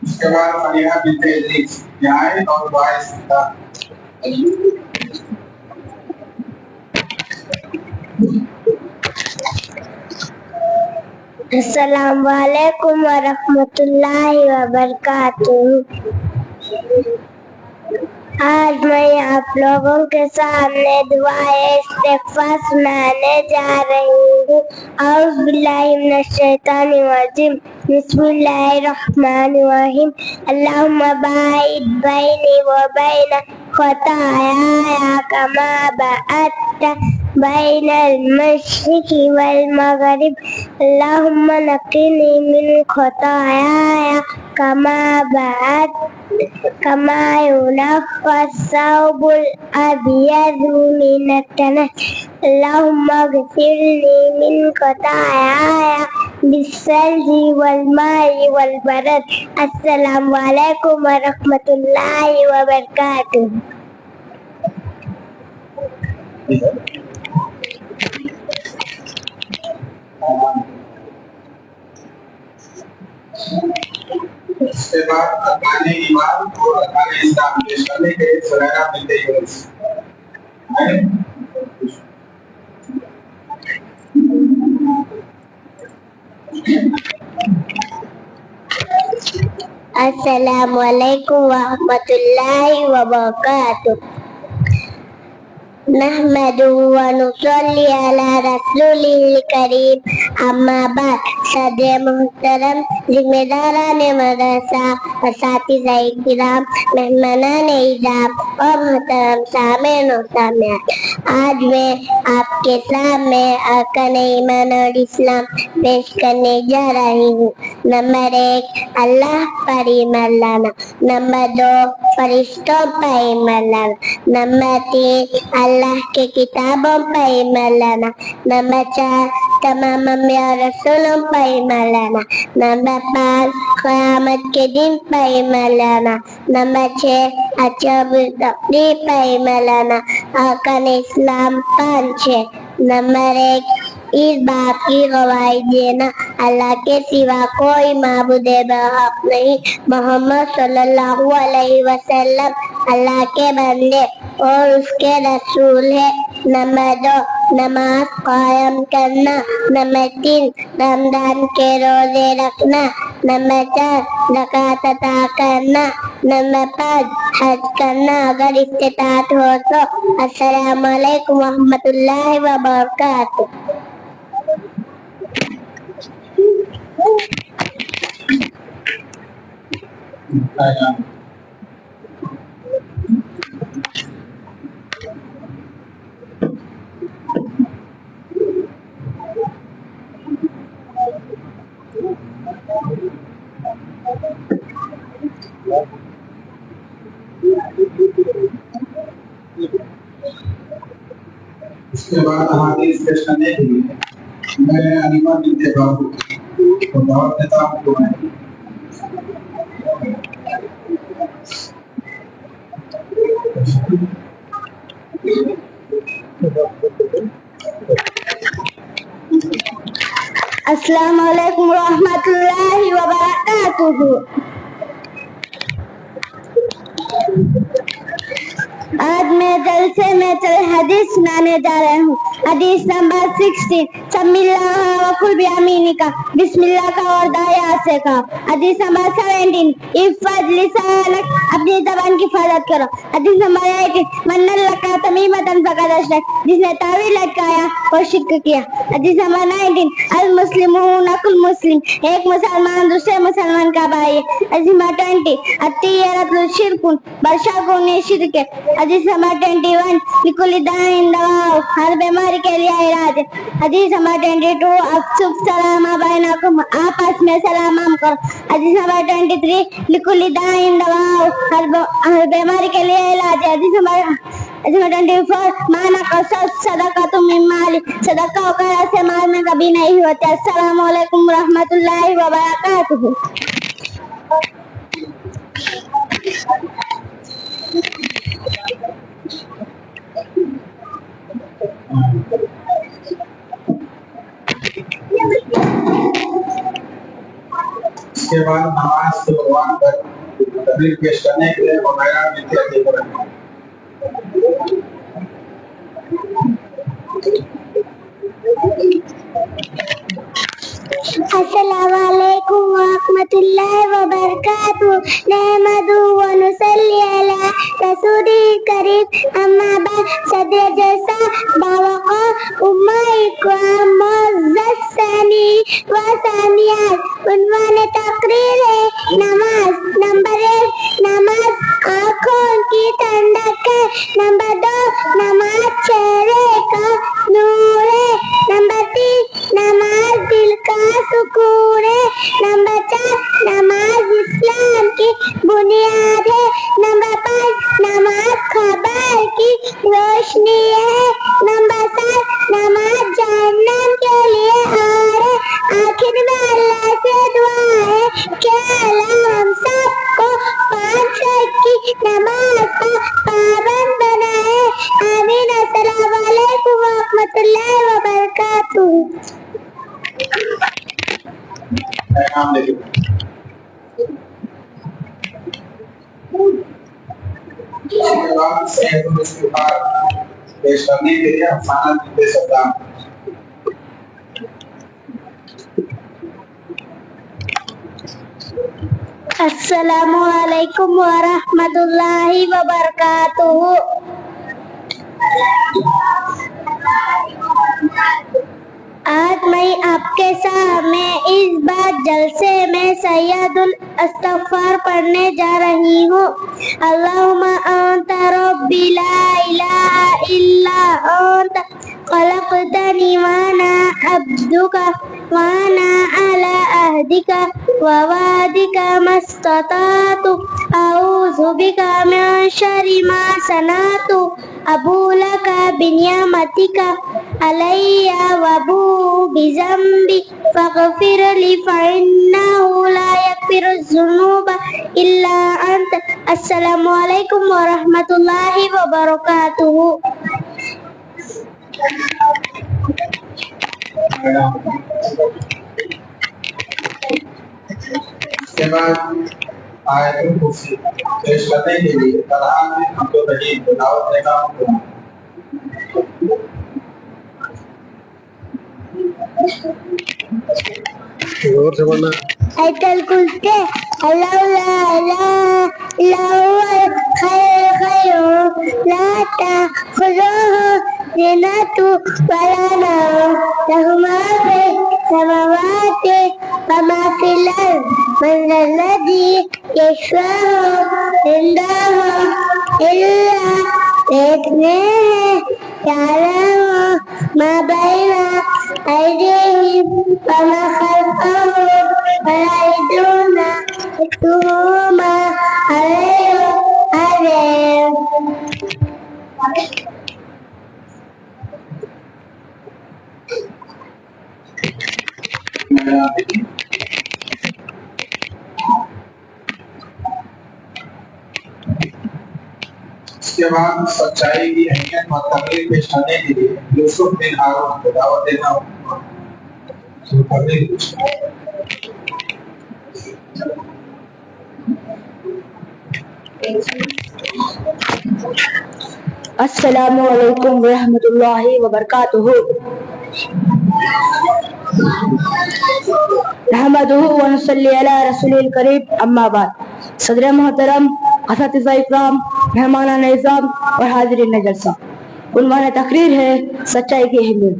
اس کے بعد فریحہ بنت ادریس یہاں اور باعث تھا. السلام علیکم ورحمۃ اللہ وبرکاتہ. آج میں آپ لوگوں کے سامنے دعائے استغفار سنانے جا رہی ہوں. اعوذ باللہ من الشیطان الرجیم. بسم اللہ الرحمن الرحیم. اللہم باعد بینی و بین خطایا کما بعدت بین المشرق والمغرب. اللہم نقنی من خطایا كما ينقى الثوب الأبيض من الدنس. اللهم اغفر لي من خطاياي بالثلج والماء والبرد. السلام علیکم ورحمۃ اللہ وبرکاتہ. اس کے بعد ارکان ایمان اور ارکان اسلام پیش کرنے کے سرائرہ ملتے ہیں. السلام علیکم ورحمۃ اللہ وبرکاتہ. نحمده ونصلي على رسوله الكريم. اما بعد. صدر محترم، ذمہ داران مدرسہ، اساتذہ کرام، مہمانان اعزام اور محترم سامعین و سامعات، آج میں آپ کے سامنے ارکان ایمان اور اسلام پیش کرنے جا رہی ہوں. نمبر 1، اللہ پر ایمان لانا. نمبر 2، فرشتوں پر ایمان لانا. نمبر 3، اللہ کے کتابوں پر ایمان لانا. نمبر 4، تمام انبیاء اور رسولوں پر ایمان لانا. نمبر 5، قیامت کے دن پر ایمان لانا. نمبر 6، اچھا تقدیر پر ایمان لانا. ارکان اسلام 5 ہے. نمبر 1، اس بات کی گواہی دینا اللہ کے سوا کوئی معبود برحق نہیں، محمد صلی اللہ علیہ وسلم اللہ کے بندے اور اس کے رسول ہے. نمبر 2، نماز قائم کرنا. نمبر 3، رمضان کے روزے رکھنا. نمبر 4، زکوٰۃ ادا کرنا. نمبر 5، حج کرنا اگر استطاعت ہو تو. السلام علیکم ورحمۃ اللہ وبرکاتہ. اس کے بعد احادیث پیش کرنے کے لیے میں علیمہ بنت بابو کو دعوت دیتا ہوں. السلام علیکم ورحمۃ اللہ وبرکاتہ. آج میں جلسے میں حدیث سنانے جا رہا ہوں. حدیث نمبر 16. سمی اللہ وقل بیامینک. بسم اللہ کا اور دائیں سے کا. حدیث نمبر 17. احفظ لسانک. اپنی زبان کی حفاظت کرو. حدیث نمبر 18. من لقا تمیمۃ فقد اشرک. جس نے تعویذ لٹکایا وہ شرک کیا. حدیث نمبر 19. المسلمون اخو المسلم. ایک مسلمان دوسرے مسلمان کا بھائی ہے. حدیث نمبر 20. الطیرۃ شرک. برشا گونی شرک ہے. حدیث نمبر 21. لکل داء دواء. ہر بیماری کے لیے علاج ہے. حدیث نمبر 22. افشوا السلام بینکم. آپس میں سلام عام کرو. حدیث نمبر 23. لکل داء دواء. ہر بیماری کے لیے علاج ہے. حدیث نمبر 24. ما نقص صدقۃ من مال. صدقہ وغیرہ سے مال میں کبھی نہیں ہوتا. السلام علیکم ورحمۃ اللہ وبرکاتہ. اس کے بعد نماز کے عنوان پر تقریر پیش کرنے کے لیے وغیرہ ملتے ہیں. السلام علیکم ورحمۃ اللہ وبرکاتہ. نحمدہ ونصلی रसूलिल करीम अम्मा बाद सदर जैसा बावका उम्मा मुअज़्ज़ज़ सानी व सानियात उन्वान तकरीर है नमाज। नंबर 1 नमाज आँखों की ठंडक है। नंबर 2 नमाज चेहरे का नूर है। नंबर 3 नमाज दिल का सुकून है। नंबर 4 नमाज इस्लाम की बुनियाद है। नंबर 5 नमाज खबर की रोशनी है। नंबर 7 नमाज जहन्नम के लिए आर है। आखिर में अल्लाह से दुआ है कि अल्लाह हम सबको 5 वक्त की नमाज का पाबंद बनाए। आमीन। अस्सलाम वालेकुम व रहमतुल्लाहि व बरकातुहू। पैगाम दे दो। इसके बाद सैयदुल इस्तिग़फ़ार पेश करने के लिए अफसाना बिनते सद्दाम। अस्सलामु अलैकुम व रहमतुल्लाहि व बरकातुहू। आज मैं आपके सामने इस बार जलसे में सैयदुल इस्तिग़फ़ार पढ़ने जा रही हूँ। अल्लाहुम्मा अंता रब्बी ला इलाहा इल्ला अंता खलक़तनी व अना अब्दुका व अना अला अहदिका व वादिका मस्ततातु अऊज़ु बिका मिन शर्रि मा सनअतु अबू लका बिनिअमतिका अलैया व अबू बिज़ंबी फ़ग़फ़िर ली फ़इन्नहु ला यग़फ़िरुज़्ज़ुनूबा इल्ला अंत। अस्सलामु अलैकुम व रहमतुल्लाहि व बरकातुहू। इसके बाद आयतुल कुर्सी पेश करने के लिए फरहान अब्दुल रहीम को दावत देता हूँ। और से बोलना आयतुल कुर्सी अल्लाहु ला इलाहा इल्ला हुवल हय्युल क़य्यूम ला तअख़ुज़ुहु सिनतु व ला नौम लहु मा फ़िस समावाति व मा फ़िल अर्ज़ मन ज़ल्लज़ी यशफ़अु इंदहु इल्ला बिइज़्निही यअलमु मा बैना अयदीहिम व मा ख़ल्फ़हुम व ला यहितूना बिशैइन मा अलैहिम अज़ीम। इसके बाद सच्चाई की अहमियत और तकरीर पेश करने के लिए यूसुफ बिन हारून को दावत देता हूँ। अस्सलामु अलैकुम व रहमतुल्लाहि व बरकातुहू। नहमदुहु व नसल्ली अला रसूलिल करीम अम्मा बाद। सदर मोहतरम, असातिज़ा इकराम, मेहमानान इज़्ज़त और हाज़िरीन जलसा। उन्वान तकरीर है सच्चाई की अहमियत।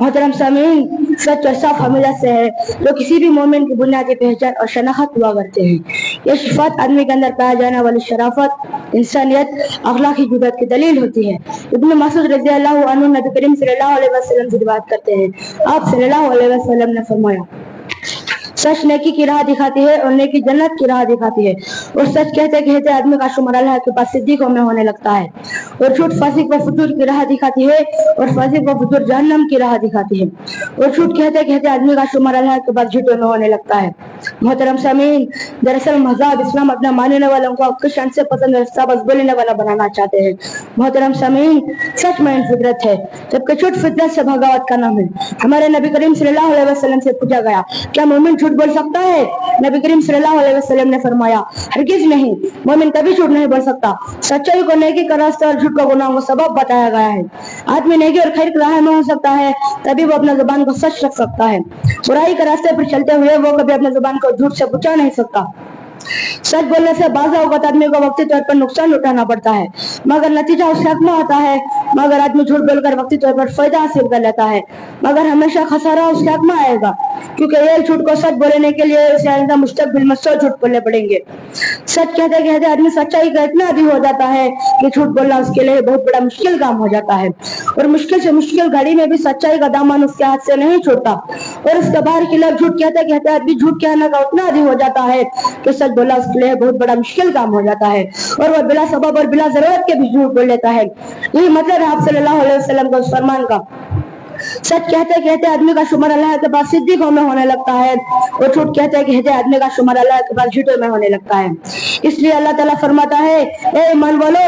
मोहतरम सामीन, सच और साफ हमेशा से है जो किसी भी मोमिन की बुनियादी पहचान और शनाख्त हुआ करते हैं। यह सिफ़ात आदमी के अंदर पाया जाने वाली शराफत, इंसानियत, अखलाकी जुदत की दलील होती है। इब्न मसूद रज़ी अल्लाहु अन्हु नबी करीम सल्लल्लाहु अलैहि वसल्लम से रिवायत करते हैं, आप सल्लल्लाहु अलैहि वसल्लम ने फरमाया, सच नेकी की राह दिखाती है और नेकी जन्नत की राह दिखाती है। और सच कहते कहते आदमी का शुमार अल्लाह के पास सिद्दीकों में होने लगता है। और झूठ फासिक व फुजूर की राह दिखाती है और फासिक व फुजूर जहन्नम की राह दिखाती है। और झूठ कहते कहते आदमी का शुमार अल्लाह के पास झूठों में होने लगता है। मोहतरम सामीन, दरअसल मज़हब इस्लाम अपने मानने वालों को कुछ से पसंद रास्ता बस बोलने वाला बनाना चाहते हैं। मोहतरम सामीन, सच में फितरत है जबकि झूठ फितरत से बगावत का नाम है। हमारे नबी करीम सल्लल्लाहु अलैहि वसल्लम से पूछा गया, क्या मोमिन झूठ बोल सकता है? नबी करीम सल्लल्लाहु अलैहि वसल्लम ने फरमाया, हरगिज़ नहीं, मोमिन कभी झूठ नहीं बोल सकता। सच्चाई को नेकी का रास्ता और झूठ को गुनाह का सबब बताया गया है। आदमी नेकी और खैर की राह में हो सकता है तभी वो अपना जुबान को सच रख सकता है। बुराई के रास्ते पर चलते हुए वो कभी अपने जुबान को झूठ से बचा नहीं सकता। सच बोलने से बाज़ औक़ात आदमी को वक्ती तौर पर नुकसान उठाना पड़ता है, मगर नतीजा उसके हक में होता है। मगर आदमी झूठ बोलकर वक्ती तौर पर फायदा हासिल कर लेता है, मगर हमेशा खसारा उसके हक में आएगा, क्योंकि एक झूठ को सच बोलने के लिए उसे आइंदा मुस्तकबिल में 100 झूठ बोलने पड़ेंगे। सच कहते कहते आदमी सच्चाई का इतना आदी हो जाता है कि झूठ बोलना उसके लिए बहुत बड़ा मुश्किल काम हो जाता है, और मुश्किल से मुश्किल घड़ी में भी सच्चाई का दामन उसके हाथ से नहीं छूटता, और उसके बाहर के लोग झूठ कहते कहते आदमी झूठ कहने का उतना आदी हो जाता है कि सच बोलना उसके लिए बहुत बड़ा मुश्किल काम हो जाता है, और वह बिला सबब और बिला जरूरत के भी झूठ बोल लेता है। यही मतलब है आप सल्लल्लाहु अलैहि वसल्लम का उस फरमान का। सच कहते कहते आदमी का शुमार अल्लाह के पास सिद्दीकों में होने लगता है, और झूठ कहते कहते आदमी का शुमार अल्लाह के पास झूठों में होने लगता है। इसलिए अल्लाह ताला फरमाता है, ए ईमान वालो,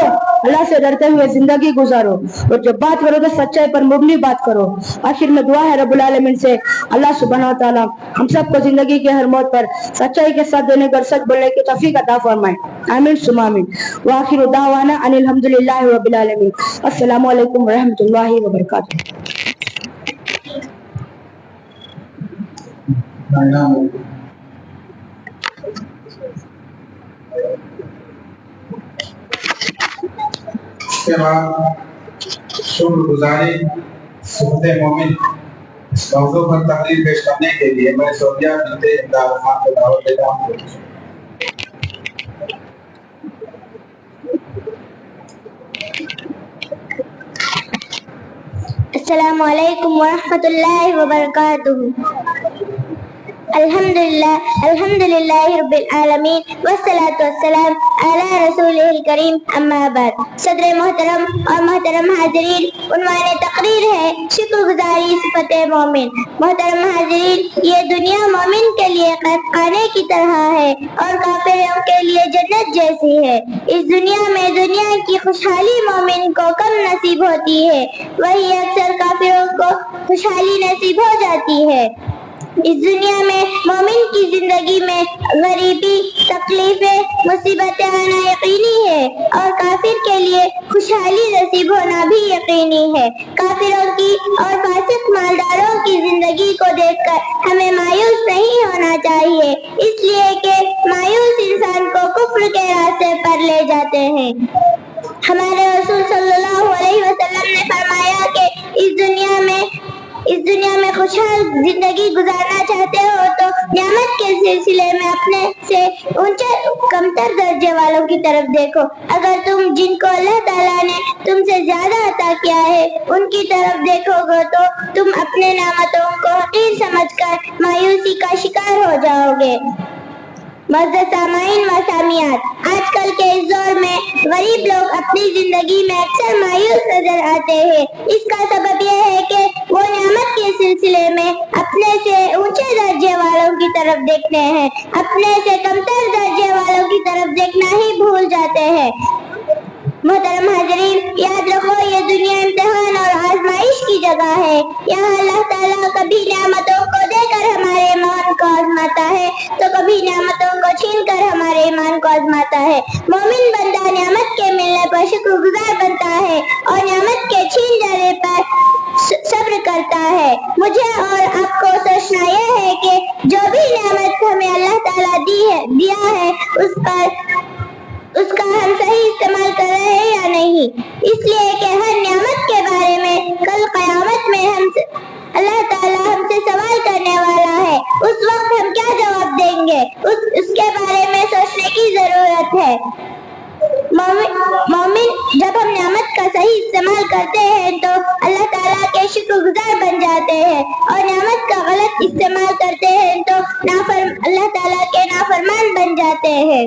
अल्लाह से डरते हुए जिंदगी गुजारो, और जब बात करो तो सच्चाई पर मुबनी बात करो। आखिर में दुआ है रब्बुल आलमीन से, अल्लाह सुब्हानहू व तआला हम सबको जिंदगी के हर मौत पर सच्चाई के साथ देने पर सच बोलने की तौफीक अता फरमाए। आमीन सुम्मा आमीन। व आखिरु दावाना अनिल हम्दुलिल्लाहि रब्बिल आलमीन। अस्सलामु अलैकुम व रहमतुल्लाहि व बरकातुहू। इसके बाद शुक्रगुजारी सुन्नत मोमिन इस मौजू पर तकरीर पेश करने के लिए मैं सोफिया बिनते इमदाद खान को दावत देता हूँ। अस्सलामु अलैकुम व रहमतुल्लाहि व बरकातुहू। अल्हम्दुलिल्लाहि रब्बिल आलमीन वस्सलातु वस्सलाम अला रसूलिल करीम अम्मा बाद। सदर मोहतरम और मोहतरम हाजिरीन, उन्वाने तकरीर है शुक्रगुजारी सिफते मोमिन। मोहतरम हाजिरीन, ये दुनिया मोमिन के लिए खाने की तरह है और काफिरों के लिए जन्नत जैसी है। इस दुनिया में दुनिया की खुशहाली मोमिन को कम नसीब होती है, वही अक्सर काफिरों को खुशहाली नसीब हो जाती है। इस दुनिया में मोमिन की जिंदगी में गरीबी, तकलीफें, मुसीबतें आना यकीनी है, और काफिर के लिए खुशहाली नसीब होना भी यकीनी है। काफिरों की और फासिक मालदारों की जिंदगी को देखकर हमें मायूस नहीं होना चाहिए, इसलिए कि मायूस इंसान को कुफ्र के रास्ते पर ले जाते हैं। हमारे रसूल सल्लल्लाहु अलैहि वसल्लम ने फरमाया कि इस दुनिया में खुशहाल जिंदगी गुजारना चाहते हो तो नियामत के सिलसिले में अपने से ऊंचे कमतर दर्जे वालों की तरफ देखो। अगर तुम जिनको अल्लाह ताला ने तुमसे ज्यादा अता किया है उनकी तरफ देखोगे तो तुम अपने नेमतों को हकीर समझकर मायूसी का शिकार हो जाओगे। मज़्ज़त सामाईन व सामियात, आजकल के इस दौर में गरीब लोग अपनी जिंदगी में अक्सर मायूस नजर आते हैं। इसका सबब यह है कि वो नियामत के सिलसिले में अपने से ऊंचे दर्जे वालों की तरफ देखते हैं, अपने से कमतर दर्जे वालों की तरफ देखना ही भूल जाते हैं। मोहतरम हाज़रीन, याद रखो ये दुनिया इम्तिहान और आजमाइश की जगह है। यहाँ अल्लाह ताला कभी नेमतों को देकर हमारे ईमान को आजमाता है तो कभी नेमतों को छीनकर हमारे ईमान को आजमाता है। मोमिन बंदा नेमत के मिलने पर शुक्रगुजार बनता है और नेमत के छीन जाने पर सब्र करता है। मुझे और आपको सोचना यह है कि जो भी नेमत हमें अल्लाह ताला दिया है उसका हम सही इस्तेमाल कर रहे हैं या नहीं, इसलिए कि हर नियामत के बारे में कल क़यामत में अल्लाह ताला हमसे सवाल करने वाला है। उस वक्त हम क्या जवाब देंगे उसके बारे में सोचने की जरूरत है। मोमिन जब हम नियामत का सही इस्तेमाल करते हैं तो अल्लाह ताला के शुक्रगुजार बन जाते हैं, और नियामत का गलत इस्तेमाल करते हैं तो अल्लाह ताला के नाफरमान बन जाते हैं।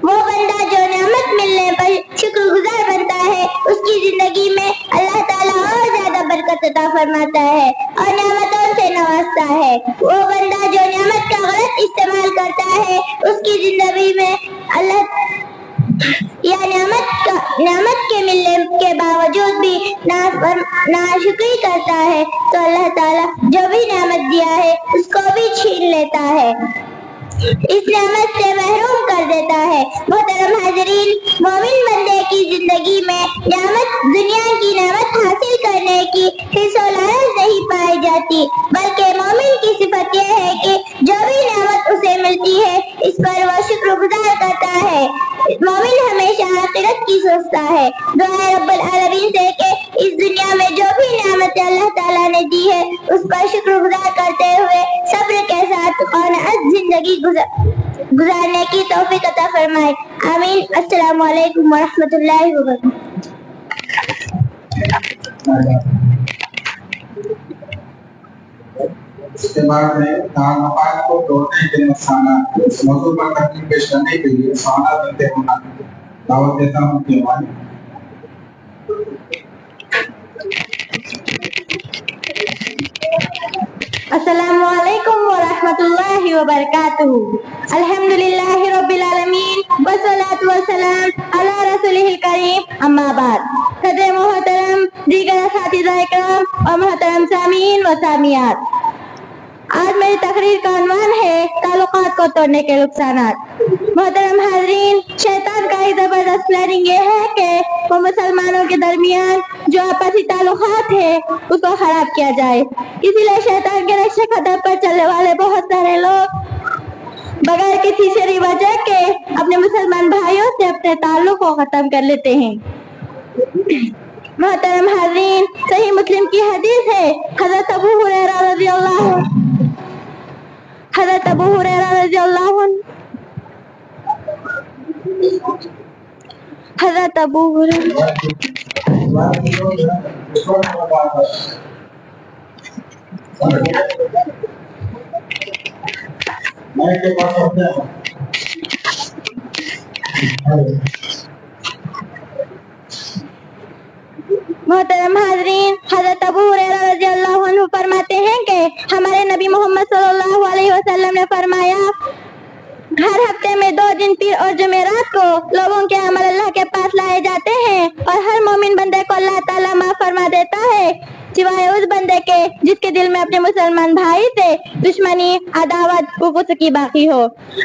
वो बंदा जो नियामत मिलने पर शुक्रगुजार बनता है उसकी जिंदगी में अल्लाह ताला और ज्यादा बरकत अता फरमाता है और नियामतों से नवाजता है। वो बंदा जो नियामत का गलत इस्तेमाल करता है उसकी जिंदगी में या नियामत के मिलने के बावजूद भी नाशुक्री करता है तो अल्लाह ताला जो भी नियामत दिया है उसको भी छीन लेता है, इस नियामत से महरूम कर देता है। मोहतरम हाज़रीन, मोमिन बंदे की जिंदगी में दुनिया की नियामत हासिल करने की हिस्सों लालच नहीं पाई जाती। करती, बल्कि मोमिन की सिफत यह है कि जो भी नेमत उसे मिलती है इस पर वह शुक्रगुजार करता है। मोमिन हमेशा आखिरत की सोचता है। दुआ है रब्बुल आलमीन से कि इस दुनिया में जो भी नेमतें अल्लाह ताला ने दी है उस पर शुक्रगुजार करते हुए सब्र के साथ क़नाअत जिंदगी गुजारने की तौफीक अता फरमाए। आमीन। अस्सलामु अलैकुम व रहमतुल्लाहि व बरकातहू। इसके बाद में दान मकान को तोड़ने के नुकसान इस मौजूद पर तकलीफ पेश करने के लिए साना बनते होना दावत देता हूँ कि हमारी अस्सलामु अलैकुम व रहमतुल्लाहि व बरकातहू। अल्हम्दुलिल्लाहि रब्बिल आलमीन वस्सलातु वस्सलाम अला रसूलिहिल करीम अम्मा बाद। सदर मोहतरम, दीगर असातिज़ा इकराम और मोहतरम सामीन व सामियात, आज मेरी तकरीर का उन्वान है ताल्लुकात को तोड़ने के नुकसानात। मोहतरम हाज़रीन, शैतान का एक जबरदस्त प्लानिंग ये है कि वो मुसलमानों के दरमियान जो आपसी ताल्लुकात है उसको खराब किया जाए। इसीलिए शैतान के नक्शे कदम पर चलने वाले बहुत सारे लोग बगैर किसी शरई वजह के अपने मुसलमान भाइयों से अपने ताल्लुक को खत्म कर लेते हैं। मोहतरम हाज़रीन, सही मुस्लिम की हदीस है, हज़रत अबू हुरैरा रज़ियल्लाहु मोहतरम हाज़रीन, हज़रत अबू हुरैरा रज़ियल्लाहु अन्हु फरमाते हैं कि हमारे नबी मोहम्मद सल्लल्लाहु अलैहि वसल्लम ने फरमाया, हर हफ्ते में 2 दिन पीर और जुमेरात को लोगों के अमल अल्लाह के पास लाए जाते हैं और हर मोमिन बंदे को अल्लाह ताला माफ फरमा देता है सिवाय उस बंदे के जिसके दिल में अपने मुसलमान भाई से दुश्मनी, अदावत, कुफर की बाकी हो।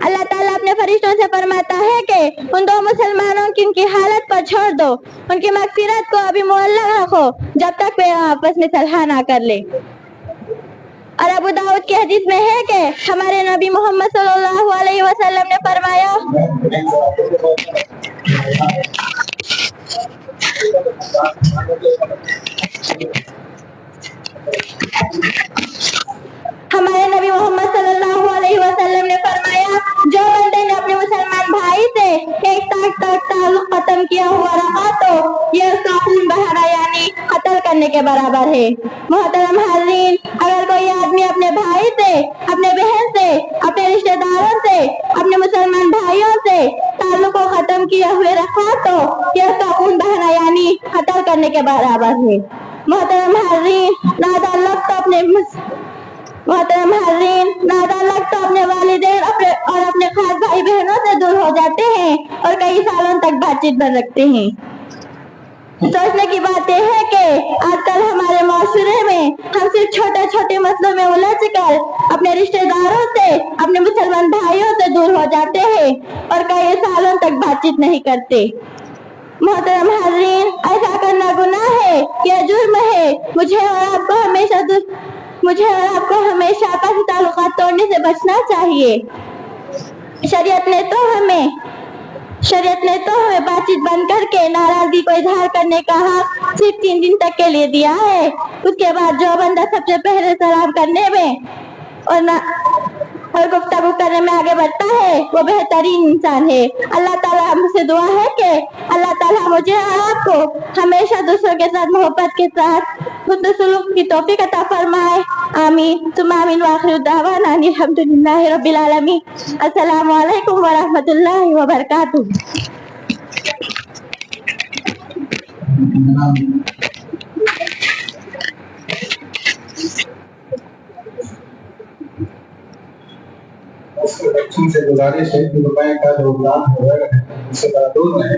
अल्लाह ताला अपने फरिश्तों से फरमाता है कि उन 2 मुसलमानों की उनकी हालत पर छोड़ दो, उनकी मगफिरत को अभी मुअल्लक रखो जब तक वे आपस में सलह ना कर ले। और अबू दाऊद की हदीस में है कि हमारे नबी मोहम्मद सल्लल्लाहु अलैहि वसल्लम ने फरमाया, हमारे नबी मोहम्मद सल्लल्लाहु अलैहि वसल्लम ने फरमाया, जो बंदे ने अपने मुसलमान भाई से एक तक ताल्लुक खत्म किया हुआ रहा तो ये उसका खून बहाना यानी कत्ल करने के बराबर है। मोहतरम हाज़रीन, अगर कोई आदमी अपने भाई से, अपने बहन से, अपने रिश्तेदारों से, अपने मुसलमान भाइयों से ताल्लुक को खत्म किए हुए रखा तो ये उसका खून बहाना यानी कत्ल करने के बराबर है। मोहतरम हाज़रीन, नाताल्लुक तो अपने वालिदैन और अपने खास भाई बहनों से दूर हो जाते हैं और कई सालों तक बातचीत बंद रखते हैं। सोचने की बात यह है कि आजकल हमारे माशरे में हम सिर्फ छोटे छोटे मसलों में उलझ कर अपने रिश्तेदारों से, अपने मुसलमान भाइयों से दूर हो जाते हैं और कई सालों तक बातचीत नहीं करते। मोहतरम हाज़रीन, ऐसा करना गुनाह है, यह जुर्म है। मुझे और आपको हमेशा आपसी ताल्लुकात तोड़ने से बचना चाहिए। शरीयत ने तो हमें बातचीत बंद करके नाराजगी को इजहार करने का हक सिर्फ 3 दिन तक के लिए दिया है। उसके बाद जो बंदा सबसे पहले सलाम करने में और गुफ्तगू करने में आगे बढ़ता है वो बेहतरीन इंसान है। अल्लाह ताला हमसे दुआ है कि अल्लाह ताला मुझे और आपको हमेशा दूसरों के साथ मोहब्बत के साथ हुस्न सुलूक की तौफीक अता फरमाए। आमीन सुम्मा आमीन व आखिरु दावाना अल्हम्दुलिल्लाहि रब्बिल आलमीन। अस्सलामु अलैकुम व रहमतुल्लाहि व बरकातहू। बच्चों से गुजारिश है कि रुपए का जो प्लान हो रहा है उससे बड़ा दूर रहे,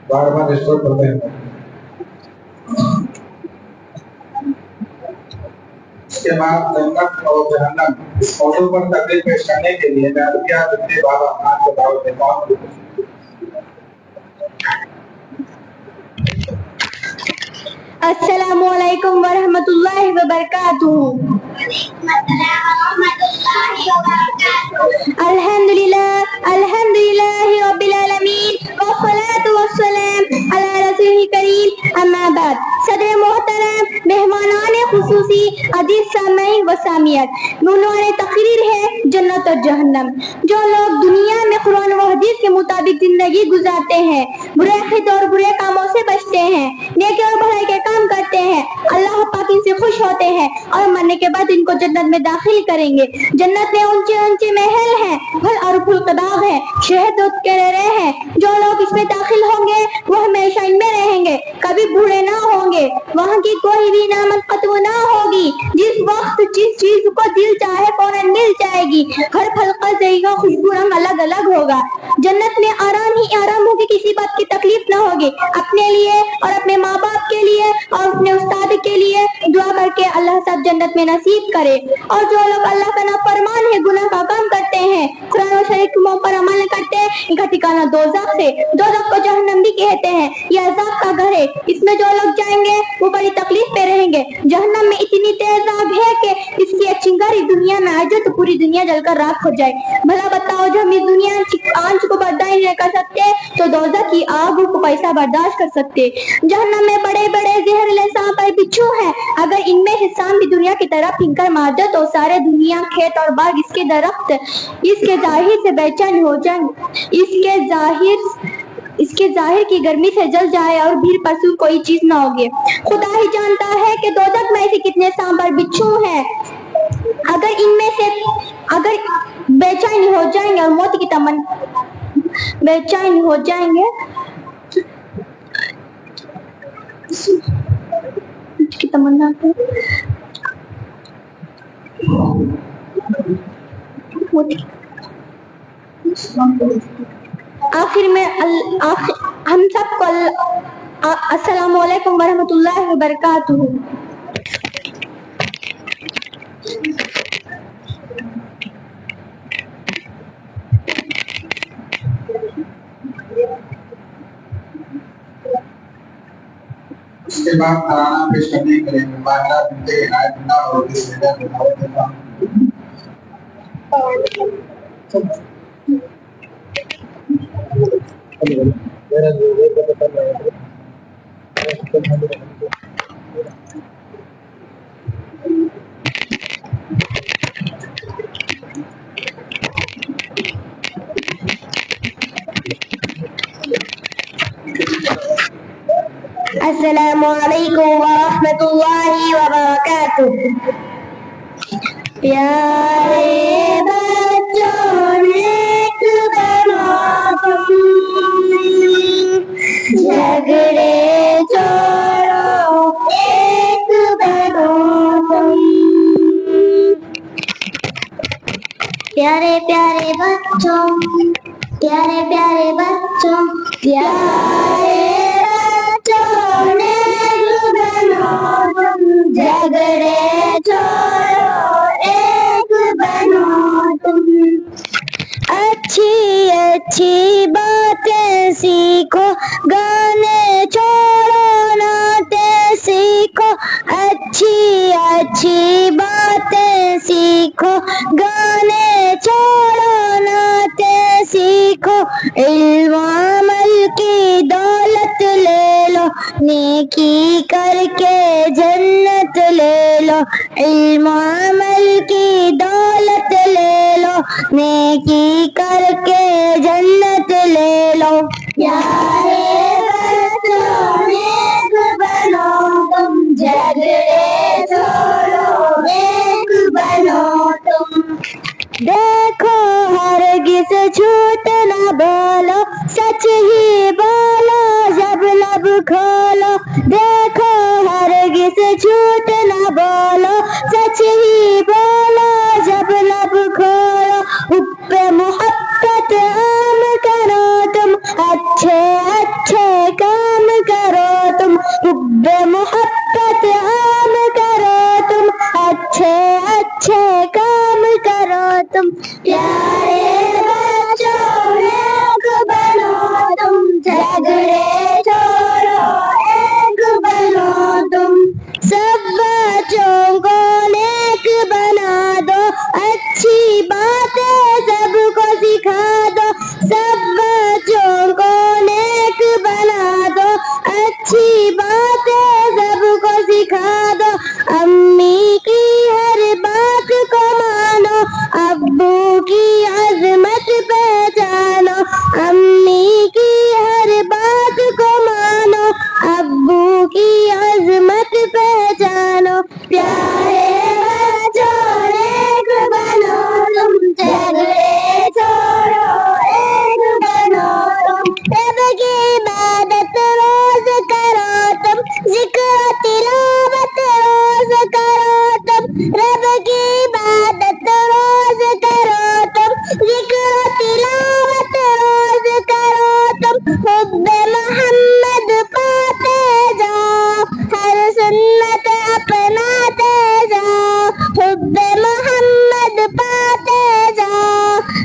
बार बार रिस्टोर करते हैं। इसके बाद जन्नत और जहन्नम इस मौजूद पर तकरीर पेश करने के लिए मैं अलिया बिन्ते बाबा खान को दावत देता हूँ। अस्सलामु अलैकुम वरहमतुल्लाहि वबरकातुहू। अल्हम्दुलिल्लाह अल्हम्दुलिल्लाहि रब्बिल आलमीन वस्सलातु वस्सलाम अला रसूलिल करीम अम्मा बाद। सदर मोहतरम, मेहमानान खुसूसी, अजीज सामीन व सामियात, उन्होंने तकरीर है जन्नत और जहन्नम। जो लोग दुनिया में कुरान व हदीस के मुताबिक जिंदगी गुजारते हैं, बुरे अक़ीदे और बुरे कामों से बचते हैं, नेकी और भलाई के काम करते हैं, अल्लाह पाक इनसे खुश होते हैं और मरने के बाद इनको जन्नत में दाखिल करेंगे। जन्नत में ऊंचे ऊंचे महल हैं, फल और फूल के बाग हैं, शहद दूध के नहरें हैं। जो लोग इसमें दाखिल होंगे वो हमेशा इनमें रहेंगे, कभी बूढ़े ना होंगे। वहाँ की कोई भी नामत खत्म ना होगी। जिस वक्त जिस चीज को दिल चाहे फौरन मिल जाएगी। हर फल का ज़ायक़ा खुशबू रंग अलग अलग होगा। जन्नत में आराम ही आराम होगी, किसी बात की तकलीफ ना होगी। अपने लिए और अपने माँ बाप के लिए और अपने उस्ताद के लिए दुआ करके अल्लाह सब जन्नत में नसीब करे। और जो लोग अल्लाह का नाफरमान है, गुनाह का काम करते हैं, कुरान और शरीयत पर अमल न करते हैं, इनका ठिकाना दोज़ख से, दोज़ख को जहन्नम भी कहते हैं। यह अज़ाब का घर है, इसमें जो लोग जाएंगे वो बड़ी तकलीफ में रहेंगे। जहन्नम में इतनी तेज आग है कि इसकी एक चिंगारी दुनिया में आ जाए तो पूरी दुनिया जलकर राख हो जाए। भला बताओ, जो हम इस दुनिया आंच को बर्दाश्त नहीं कर सकते तो दोज़ख की आग को कैसा बर्दाश्त कर सकते। जहन्नम में बड़े बड़े जहरीले सांप और बिच्छू हैं। अगर इनमें से सांप भी दुनिया की तरफ फिंकर मार दे तो सारे दुनिया, खेत और बाग, इसके दरख्त इसके जाहिर से बेचैन हो जाएंगे। इसके जाहिर की गर्मी से जल जाए और भीड़ पशु कोई चीज ना होगी। खुदा ही जानता है कि दोज़ख में ऐसे कितने सांप और बिच्छू हैं। अगर इनमें से अगर बेचैन हो जाएंगे और मौत की बेचैन हो जाएंगे की तमन्ना आखिर में हम सबको अस्सलामु अलैकुम वरहमतुल्लाहि वबरकातुहू। उसके बाद तराना पेश करने के लिए मुबारक बिनते इनायतुल्लाह और बिस्मिल्लाह के दावत देता हूं। अस्सलामु अलैकुम वरहमतुल्लाहि वबरकातुहू। प्यारे बच्चों नेक बनो तुम, झगड़े छोड़ो एक बनो तुम। प्यारे प्यारे बच्चों, प्यारे प्यारे बच्चों, प्यारे झगड़े छोड़ो एक बनो तुम। अच्छी अच्छी बातें सीखो, गाने छोड़ो नाते सीखो। अच्छी अच्छी बातें सीखो, गाने छोड़ो नाते सीखो। इल्म अमल की दौलत ले लो, नेकी करके जन्नत ले लो। इल्म अमल की दौलत ले लो, नेकी करके जन्नत ले लो। प्यारे बच्चों नेक बनो तुम, झगड़े छोड़ो एक बनो तुम। देखो हरगिज़ झूठ न बोलो, सच ही बोलो जब लब खोलो। देखो हरगिज़ झूठ न बोलो, सच ही बोलो जब लब खोलो। हुब्बे मोहब्बत आम करो तुम, अच्छे अच्छे काम करो तुम। हुब्बे मोहब्बत आम करो तुम, अच्छे अच्छे काम करो तुम। प्यारे बच्चों नेक बनो तुम, झगड़े छोड़ो एक बनो तुम। सिखा दो, सब बच्चों को नेक बना दो, अच्छी बातें सबको सिखा दो, अम्मी की हर बात को मानो, अब्बू की अजमत पहचानो, अम्मी की हर बात को मानो, अब्बू की अजमत पहचानो, प्यारे बच्चों नेक बनो तुम, झगड़े छोड़ो एक बनो तुम, रब की इबादत रोज करो तुम, जिक्र तिलावत रोज करो तुम, रब की इबादत रोज करो तुम, जिक्र तिलावत रोज करो तुम, हुब्बे मोहम्मद पाते जाओ, हर सुन्नत अपनाते जाओ, हुब्बे मोहम्मद पाते जाओ,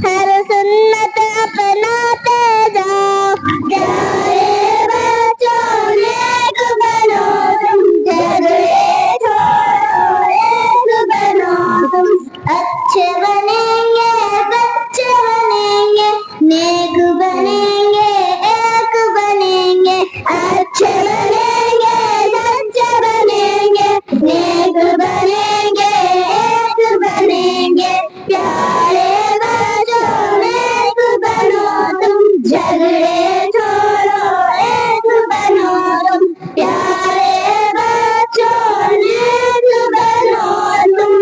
हर सुन्नत अपनाते जाओ, प्यारे बच्चों नेक बनो तुम, झगड़े छोड़ो एक बनो तुम, अच्छे बनेंगे बच्चे बनेंगे, नेक बनेंगे एक बनेंगे, अच्छे बनेंगे बच्चे बनेंगे, नेक बनेंगे एक बनेंगे, प्यारे बच्चों नेक बनो तुम, झगड़े छोड़ो एक बनो तुम, प्यारे बच्चों नेक बनो तुम,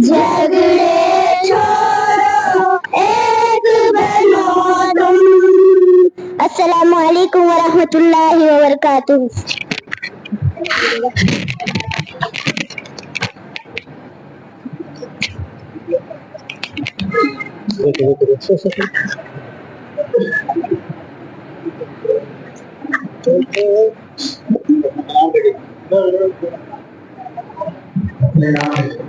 झगड़े छोड़ो एक बनो तुम। अस्सलामु अलैकुम व रहमतुल्लाहि व बरकातुहू। अपने नाम लिखें।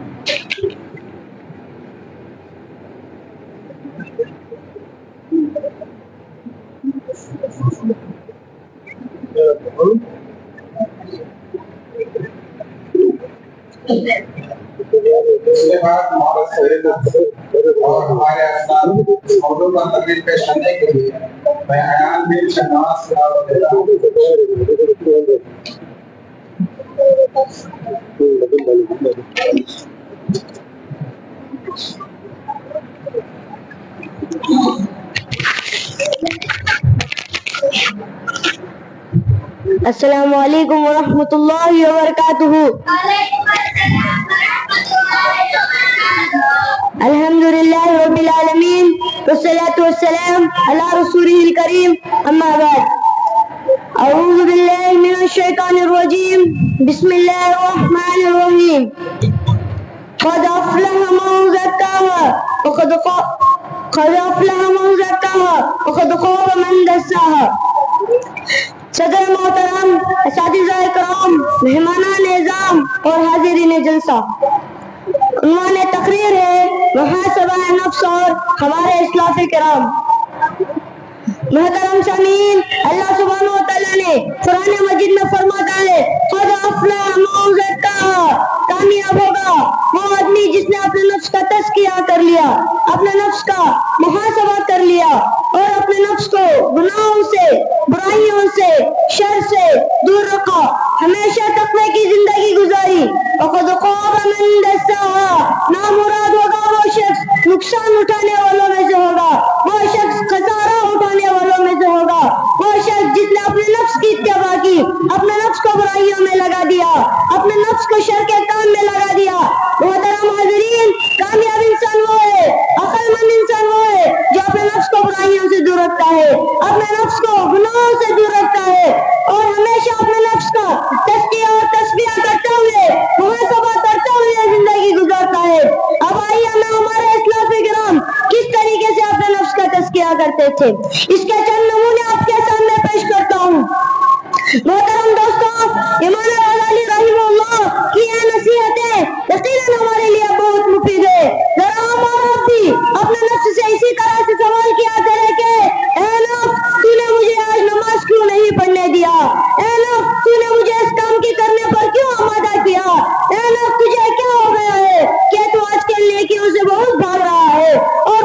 उसके बाद मोहम्मद सैयद और हमारे अस्ताद मौजूद पर तकरीर पेश करने के लिए मैं अयान बिन शहनाज से दावत देता हूं। अस्सलामु अलैकुम व रहमतुल्लाहि व बरकातुहू। अल्हम्दुलिल्लाहि रब्बिल आलमीन वस्सलातु वस्सलाम अला रसूलिल करीम, अम्मा बाद। अऊज़ु बिल्लाहि मिनश शैतानिर रजीम, बिस्मिल्लाहिर रहमानिर रहीम। क़द अफ़लह मन ज़क्काहा व क़द अफ़लह मन ज़क्काहा व क़द ख़ाब मन दस्साहा। सदर मोहतरम, असातिज़ाए किराम, मेहमानान निज़ाम और हाज़िरीन जलसा, उन्वान तकरीर है मुहासबाए नफ्स और हमारे इस्लाफ़े किराम। मोहतरम सामीन, अल्लाह सुब्हानहु व तआला ने कुरान मजीद में फरमाता है, क़द अफ़लह मन ज़क्काहा, कामयाब होगा वो आदमी जिसने अपने नफ्स का तज़किया कर लिया, अपने नफ्स का मुहासबा कर लिया और अपने नफ्स को गुनाहों से, बुराइयों से, शर से दूर रखा, हमेशा तक़वे की जिंदगी गुजारी। वक़द ख़ाब मन दस्साहा, नामुराद होगा वो शख्स नुकसान उठाने वालों में से होगा, वो शख्स खसारा उठाने वालों में से होगा, वो शख्स जिसने अपने नफ्स की इत्तिबा की, अपने नफ्स को बुराइयों में लगा दिया, अपने नफ्स को शर के काम में लगा दिया। मोहतरम हाज़िरीन, कामयाब इंसान वो है, अक्लमंद इंसान वो है जो अपने नफ्स को बुराइयों से दूर रखता है, अपने नफ्स को गुनाहों से दूर रखता है और हमेशा अपने नफ्स का तज़किया और तस्बिया करते हुए, मुहासबा करते हुए जिंदगी गुजारता है। अब आइए हमें हमारे इस्लाफ़े किराम किस तरीके से अपने नफ्स का तज़किया करते थे, इसके चंद नमूने आपके सामने पेश करता हूँ। मोहतरम दोस्तों, इमाम गज़ाली रहमहुल्लाह की ये नसीहतें यकीनन हमारे लिए बहुत मुफीद है। जरा हम और भी अपने नफ्स से इसी तरह से सवाल किया करें कि ऐ नफ्स, तूने मुझे आज नमाज क्यों नहीं पढ़ने दिया? ऐ नफ्स, तूने मुझे इस काम की करने पर क्यों आमादा किया? ऐ नफ्स, तुझे क्या हो गया है कि तू आज के नेकियों से बहुत भाग रहा है और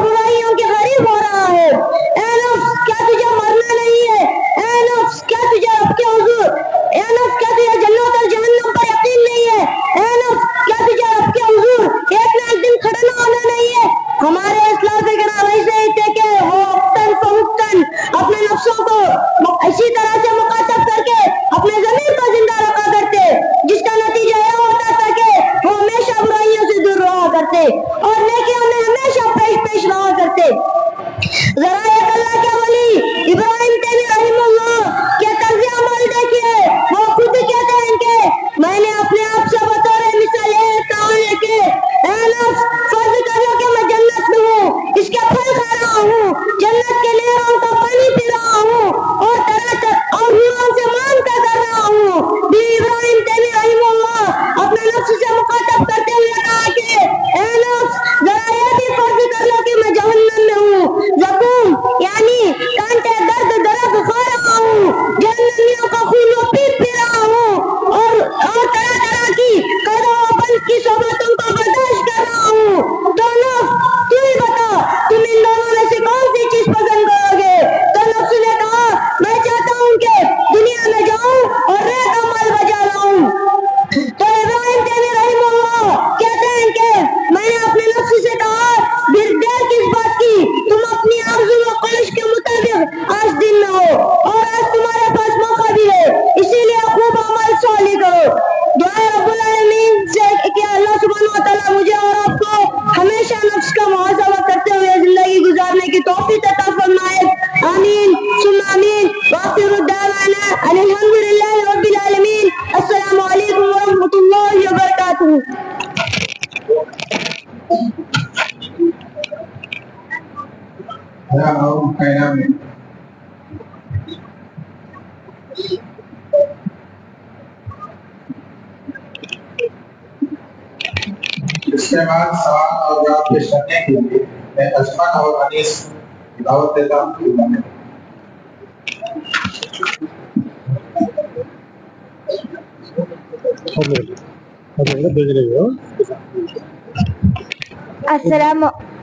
Ya Allah kayaknya. इसके बाद सवाल और जवाब पेश करने के लिए मैं अजमत और अनीस दावत देता हूँ।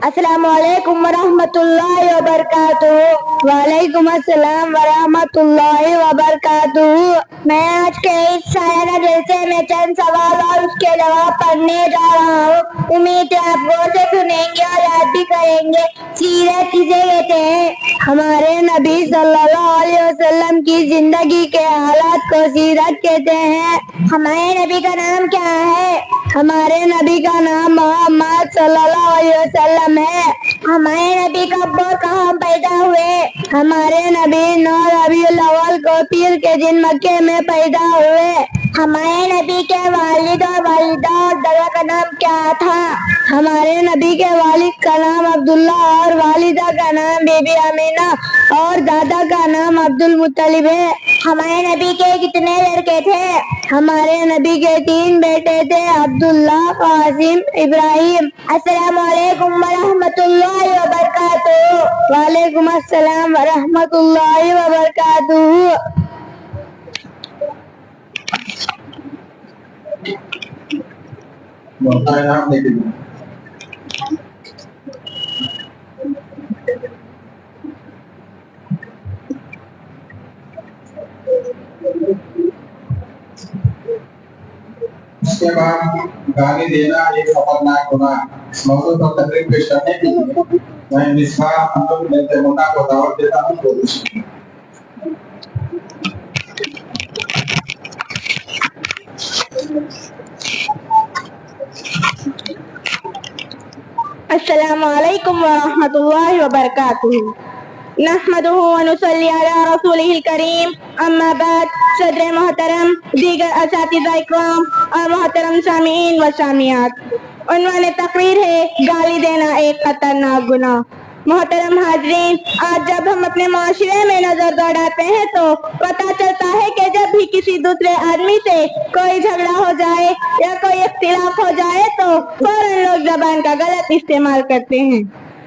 अस्सलामुअलैकुम वरहमतुल्लाहि वबरकातुहू। वालेकुम अस्सलाम वरहमतुल्लाहि वबरकातुहू। मैं आज के इस शायरा जलसे में चंद सवाल और उसके जवाब पढ़ने जा रहा हूँ। उम्मीद है आप गौर से सुनेंगे और याद भी करेंगे। सीरत किसे कहते हैं? हमारे नबी सल्लल्लाहु अलैहि वसल्लम की जिंदगी के हालात को सीरत कहते हैं। हमारे नबी का नाम क्या है? हमारे नबी का नाम मोहम्मद सल्लल्लाहु अलैहि वसल्लम है। हमारे नबी कब और कहाँ पैदा हुए? हमारे नबी 9 रबीउल अव्वल को पीर के दिन मक्के में पैदा हुए। हमारे नबी के वालिद और वालिदा और दादा का नाम क्या था? हमारे नबी के वालिद का नाम अब्दुल्ला और वालिदा का नाम बीबी अमीना और दादा का नाम अब्दुल मुत्तलिब है। हमारे नबी के कितने लड़के थे? हमारे नबी के 3 बेटे थे, अब्दुल्ला, कासिम, इब्राहिम। अस्सलामुअलैकुम वरहमतुल्लाहि वबरकातुहू। वालेकुम अस्सलाम वरहमतुल्लाहि वबरकातुहू। इसके बाद गाली देना एक खतरनाक गुनाह। इस मौजूद पर तकरीर पेश करने के लिए मैं मिसबा अब्दुल मुन्ना को दावत देता हूँ। अस्सलामुअलैकुम वरहमतुल्लाहि वबरकातुहू। नहमदुहु व नुसल्ली अला रसूलिहिल करीम। अम्मा बाद, सदर मोहतरम, दीगर असातिज़ा इकराम और मोहतरम सामीन व सामियात। उन्वान तकरीर है गाली देना एक खतरनाक गुनाह। मोहतरम हाजरीन, आज जब हम अपने माशरे में नजर दौड़ाते हैं तो पता चलता है कि जब भी किसी दूसरे आदमी से कोई झगड़ा हो जाए या कोई इख्तिलाफ हो जाए तो फौरन लोग जबान का गलत इस्तेमाल करते हैं।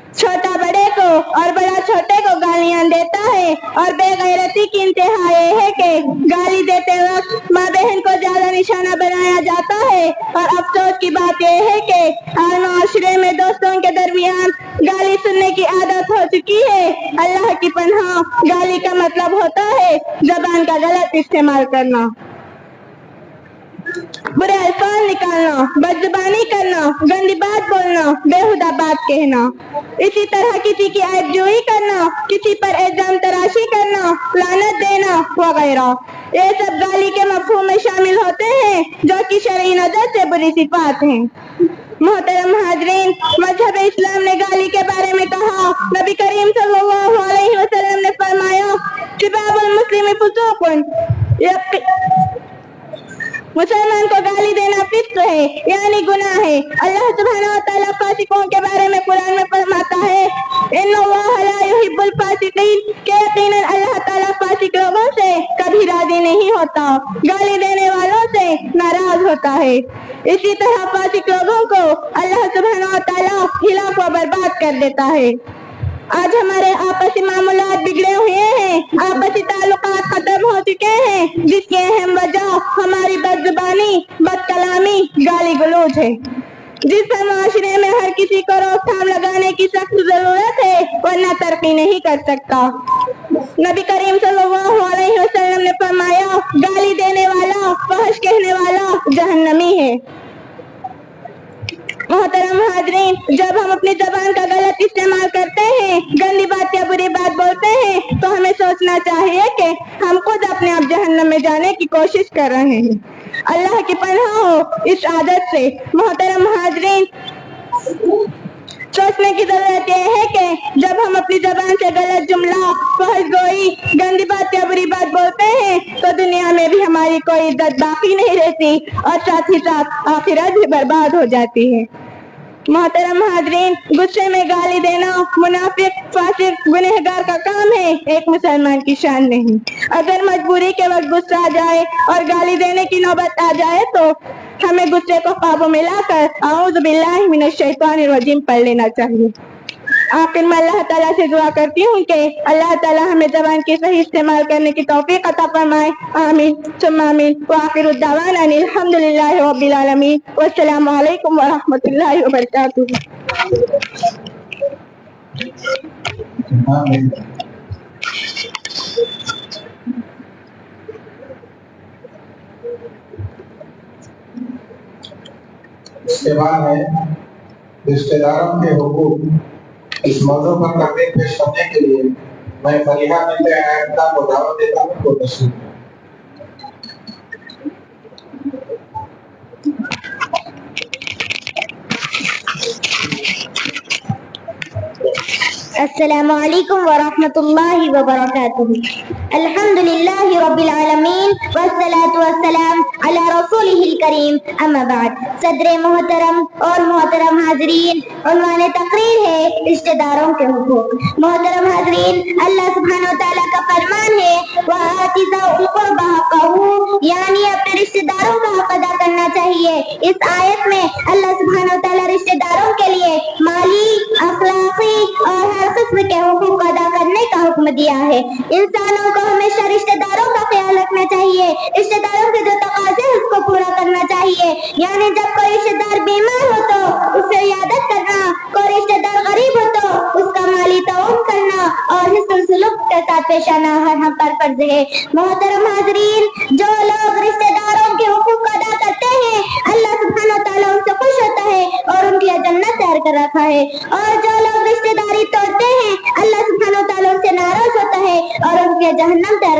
छोटा बड़े को और बड़ा छोटे को गालियां देता है और बेगैरती की इंतहा ये है कि गाली देते वक्त माँ बहन को ज्यादा निशाना बनाया जाता है। और अफसोस की बात यह है कि आज माशरे में दोस्तों के दरमियान गाली सुनने की आदत हो चुकी है। अल्लाह की पनाह, गाली का मतलब होता है जबान का गलत इस्तेमाल करना, बुरे अल्फाज निकालना, बदजुबानी करना, गंदी बात बोलना, बेहुदा बात कहना, इसी तरह किसी की ऐबजोई करना, किसी पर इल्जाम तराशी करना, लानत देना वगैरह, ये सब गाली के मफहूम में शामिल होते हैं जो कि शरई नजर से बुरी सिफात हैं। मोहतरम हाजरीन, मजहब इस्लाम ने गाली के बारे में कहा। नबी करीम सल्लल्लाहु अलैहि वसल्लम ने फरमाया, सिबाबुल मुस्लिम फुसूकुन, मुसलमान को गाली देना फिस्क है, यानी गुनाह है। अल्लाह सुब्हानहु व तआला फासिकों के बारे में कुरान में फरमाता है, इन्नल्लाह ला युहिब्बुल फासिकीन, कि यकीनन अल्लाह ताला फासिक लोगों से कभी राजी नहीं होता, गाली देने वालों से नाराज होता है। इसी तरह फासिक लोगों को अल्लाह सुब्हानहु व तआला हिलाक व बर्बाद कर देता है। आज हमारे आपसी मामलात बिगड़े हुए हैं, आपसी ताल्लुकात खत्म हो चुके हैं, जिसकी अहम वजह हमारी बदजुबानी, बदकलामी, गाली गलौज है, जिससे माशरे में हर किसी को रोकथाम लगाने की सख्त जरूरत है, वरना तरक्की नहीं कर सकता। नबी करीम सल्लल्लाहु अलैहि वसल्लम ने फरमाया, गाली देने वाला, फहश कहने वाला जहन्नमी है। मोहतरम हाजरीन, जब हम अपनी जबान का गलत इस्तेमाल करते हैं, गंदी बात या बुरी बात बोलते हैं, तो हमें सोचना चाहिए कि हम खुद अपने आप जहन्नम में जाने की कोशिश कर रहे हैं। अल्लाह की पनाह हो इस आदत से। मोहतरम हाजरीन, सोचने की जरूरत यह है कि जब हम अपनी जबान से गलत जुमला, फहश गोई, गंदी बात या बुरी बात बोलते हैं तो दुनिया में भी हमारी कोई इज्जत बाकी नहीं रहती और साथ ही साथ आखिरत भी बर्बाद हो जाती है। मोहतरम हाजरीन, गुस्से में गाली देना मुनाफिक फासिक गुनहगार का काम है, एक मुसलमान की शान नहीं। अगर मजबूरी के वक्त गुस्सा आ जाए और गाली देने की नौबत आ जाए तो हमें गुस्से को काबू में लाकर औज़ु बिल्लाहि मिनश शैतानिर रजीम पढ़ लेना चाहिए। आखिर में अल्लाह ताला से दुआ करती हूँ कि अल्लाह ताला हमें ज़बान के सही इस्तेमाल करने की तौफीक अता फरमाए। आमीन सुम्मा आमीन। व आखिरु दावाना अनिल हम्दुलिल्लाहि रब्बिल आलमीन। वस्सलामु अलैकुम व रहमतुल्लाहि व बरकातुहू। इसके बाद है रिश्तेदारों के हुकूक। इस मौजू पर तकरीर पेश करने के लिए मैं फरीहा बिन्त आयशा को दावत देता हूँ को तशरीफ। अस्सलामु अलैकुम व रहमतुल्लाहि व बरकातुहू। अल्हम्दुलिल्लाहि रब्बिल आलमीन वस्सलातु वस्सलाम अला रसूलिहिल करीम अम्मा बाद। सदर मोहतरम और मोहतरम हाजरीन, उन्वान तकरीर है रिश्तेदारों के हुकूक। मोहतरम हाजरीन, अल्लाह सुब्हानहू व तआला का फरमान है वआति ज़िल क़ुरबा हक़्क़हू, यानी अपने रिश्तेदारों का हक अदा करना चाहिए। इस आयत में अल्लाह सुब्हानहू व तआला रिश्तेदारों के लिए माली, अखलाकी और हर किस्म के हुकूक अदा करने का हुक्म दिया है। इंसानों को हमेशा रिश्तेदारों का ख्याल रखना चाहिए, रिश्तेदारों के जो तकाज़े हैं उसको पूरा करना चाहिए। यानी जब कोई रिश्तेदार बीमार हो तो उससे इयादत करना, कोई रिश्तेदार गरीब हो तो उसका माली तआवुन करना और हिस्न सुलूक के साथ पेश आना हर हम पर फर्ज है। मोहतरम हाजरीन, जो लोग रिश्तेदारों के हुकूक अदा करते हैं अल्लाह सुब्हानहू व तआला उनसे खुश होता है और उनके लिए जन्नत तैयार कर रखा है, और जो लोग रिश्तेदारी तोड़ते हैं अल्लाह सुब्हानहू व तआला उनसे नाराज होता है और उनके जहन्नम तैयार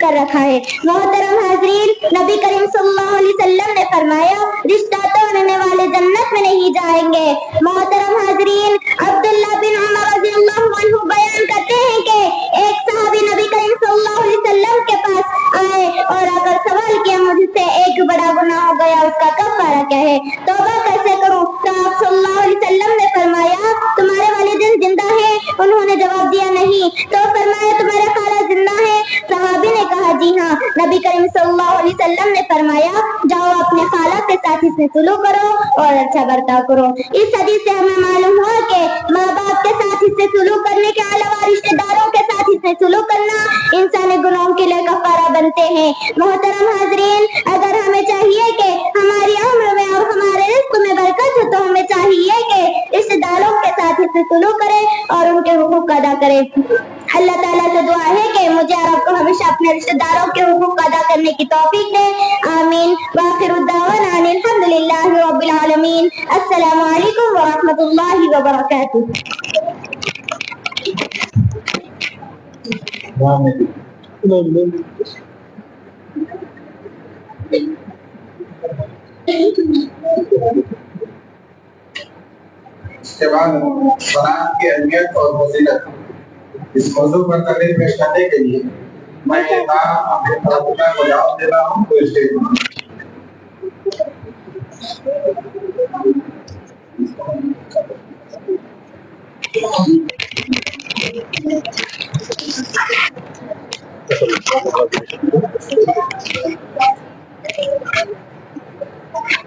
कर रखा है। मोहतरम हाजरीन, नबी करीम सल्लल्लाहु अलैहि वसल्लम ने फरमाया रिश्ता तोड़ने वाले जन्नत में नहीं जाएंगे। मोहतरम हाजरीन, अब्दुल्लाह बिन उमर रज़ियल्लाहु अन्हु बयान करते हैं कि एक सहाबी नबी करीम सल्लल्लाहु अलैहि वसल्लम के पास आए और आकर सवाल किया मुझसे एक बड़ा गुनाह हो गया, उसका कफ़ारा क्या है, तौबा कैसे करूं? तो आप सल्लल्लाहु अलैहि वसल्लम ने फरमाया तुम्हारे वालिदैन जिंदा है? उन्होंने जवाब दिया नहीं। तो फरमाया तुम्हारा खाला जिंदा है? सहाबी ने कहा जी हाँ। नबी करीम सल्लल्लाहु अलैहि वसल्लम ने फरमाया जाओ अपने खाला के साथ इससे सुलूक करो और अच्छा बर्ताव करो। इस हदीस से हमें मालूम हुआ कि माँ बाप के साथ इससे सुलूक करने के अलावा रिश्तेदारों के साथ इससे सुलूक करना इंसानी गुनाहों के लिए कफारा बनते हैं। मोहतरम हाजरीन, अगर हमें चाहिए कि हमारी उम्र में और हमारे रिज़्क़ में बरकत हो तो हमें चाहिए कि रिश्तेदारों के साथ इससे सुलूक करें और उनके हुकूक अदा करें। अल्लाह ताला से दुआ है कि मुझे और आपको हमेशा अपने रिश्तेदारों के हुकूक अदा करने की तौफीक दे। आमीन। व आखिरु दावाना अनिल हम्दुलिल्लाहि रब्बिल आलमीन। अस्सलामु अलैकुम व रहमतुल्लाहि व बरकातुहू। इसके बाद सलाम की अहमियत और फजीलत। इस मौजू पर तकरीर पेश करने के लिए मैं अपने तरफ को जवाब दे रहा हूँ तो स्टेज पर।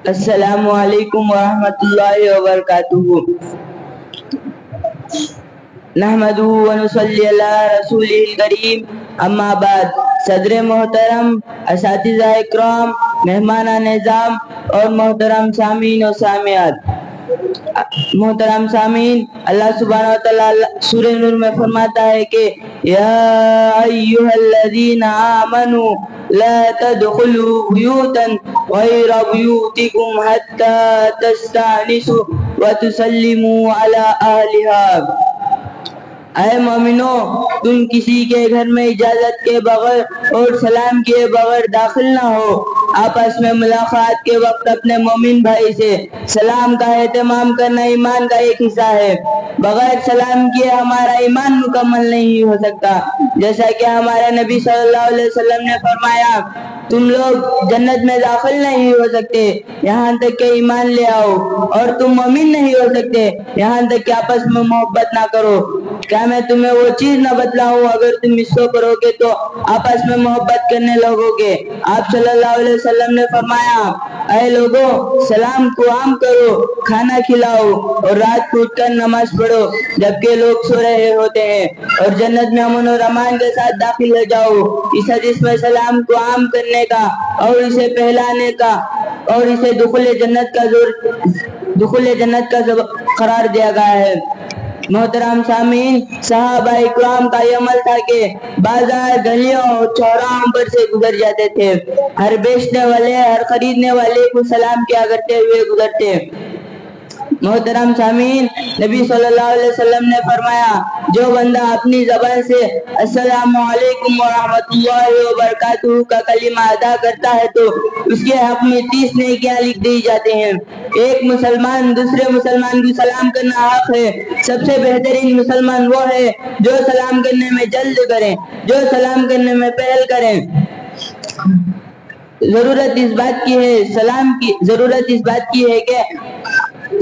अस्सलामु अलैकुम व रहमतुल्लाहि व बरकातुहू। नहमदुहु व नुसल्ली अला रसूलिहिल करीम अम्मा बाद। सदर मोहतरम, असातिज़ा इकराम, मेहमानान निज़ाम और मोहतरम सामीन और सामियात। मोहतरम सामीन, अल्लाह सुब्हानहू व तआला सूरह नूर में फरमाता है कि या अय्युहल्लज़ीना आमनू ला तदखुलू बुयूतन गैरा बुयूतिकुम हत्ता तस्तअनिसू व तुसल्लिमू अला अहलिहा। ऐ मोमिनो, तुम किसी के घर में इजाजत के बगैर और सलाम किए बगैर दाखिल ना हो। आपस में मुलाकात के वक्त अपने मोमिन भाई से सलाम का एहतमाम करना ईमान का एक हिस्सा है। बगैर सलाम किए हमारा ईमान मुकम्मल नहीं हो सकता। जैसा कि हमारे नबी सल्लल्लाहु अलैहि वसल्लम ने फरमाया تم لوگ جنت میں داخل نہیں ہو سکتے یہاں تک کہ ایمان لے آؤ، اور تم مومن نہیں ہو سکتے یہاں تک کہ آپس میں محبت نہ کرو۔ کیا میں تمہیں وہ چیز نہ بتلاؤں؟ اگر تم اس کو کرو گے تو آپس میں محبت کرنے لگو گے۔ آپ صلی اللہ علیہ وسلم نے فرمایا، اے لوگوں، سلام کو عام کرو، کھانا کھلاؤ اور رات کو اٹھ کر نماز پڑھو جبکہ لوگ سو رہے ہوتے ہیں، اور جنت میں امن اور امان کے ساتھ داخل ہو جاؤ۔ اس حدیث میں سلام کو عام کرنے کا اور اسے پھیلانے کا اور اسے دخول جنت کا سبب قرار دیا گیا ہے۔ محترم سامعین، صحابہ اکرام کا یہ عمل تھا کہ بازار، گلیوں اور چوراہوں پر سے گزر جاتے تھے، ہر بیچنے والے، ہر خریدنے والے کو سلام کیا کرتے ہوئے گزرتے۔ محترم سامعین، نبی صلی اللہ علیہ وسلم نے فرمایا، جو بندہ اپنی زبان سے السلام علیکم ورحمۃ اللہ وبرکاتہ کا کلمہ ادا کرتا ہے تو اس کے حق میں 30 نیکیاں لکھ دی جاتے ہیں۔ ایک مسلمان دوسرے مسلمان کو سلام کرنا حق ہے۔ سب سے بہترین مسلمان وہ ہے جو سلام کرنے میں جلد کریں، جو سلام کرنے میں پہل کریں۔ ضرورت اس بات کی ہے کہ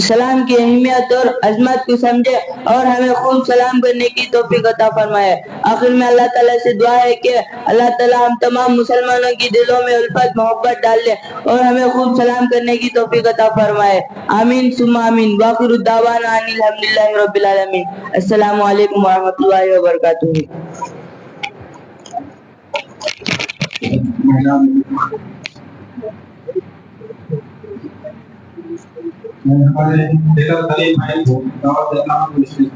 سلام کی اہمیت اور عظمت کو سمجھے اور ہمیں خوب سلام کرنے کی توفیق عطا فرمائے۔ آخر میں اللہ تعالیٰ سے دعا ہے کہ اللہ تعالیٰ ہم تمام مسلمانوں کی دلوں میں الفت محبت ڈال دے اور ہمیں خوب سلام کرنے کی توفیق عطا فرمائے۔ آمین ثم آمین۔ وآخر الدعوانا ان الحمدللہ رب العالمین۔ السلام علیکم ورحمۃ اللہ وبرکاتہ۔ میں ہمارے دیگر طالب بھائی کو دعوت دیتا ہوں کہ اس میں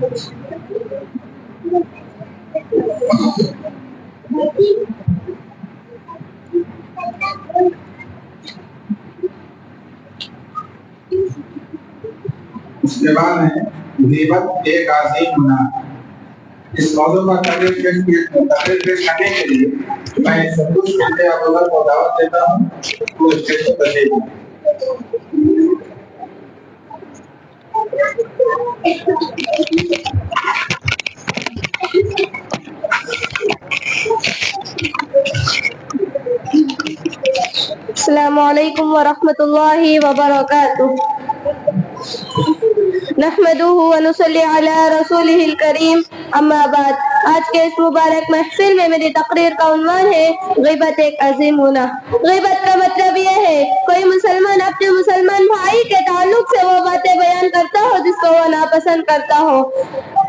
اس کے بعد ہے غیبت ایک عظیم گناہ۔ اس موضوع پر تقریر پیش کرنے کے لیے میں سب کچھ پہلے ابوذر کو دعوت دیتا ہوں تو اسٹیج پر تشریف لائیں۔ السلام علیکم ورحمۃ اللہ وبرکاتہ۔ نحمدہ ونصلی علی رسولہ الکریم، اما بعد۔ آج کے اس مبارک محفل میں میری تقریر کا عنوان ہے غیبت ایک عظیم گناہ۔ غیبت کا مطلب یہ ہے کوئی مسلمان اپنے مسلمان بھائی کے تعلق سے وہ باتیں بیان کرتا ہو جس کو وہ ناپسند کرتا ہو۔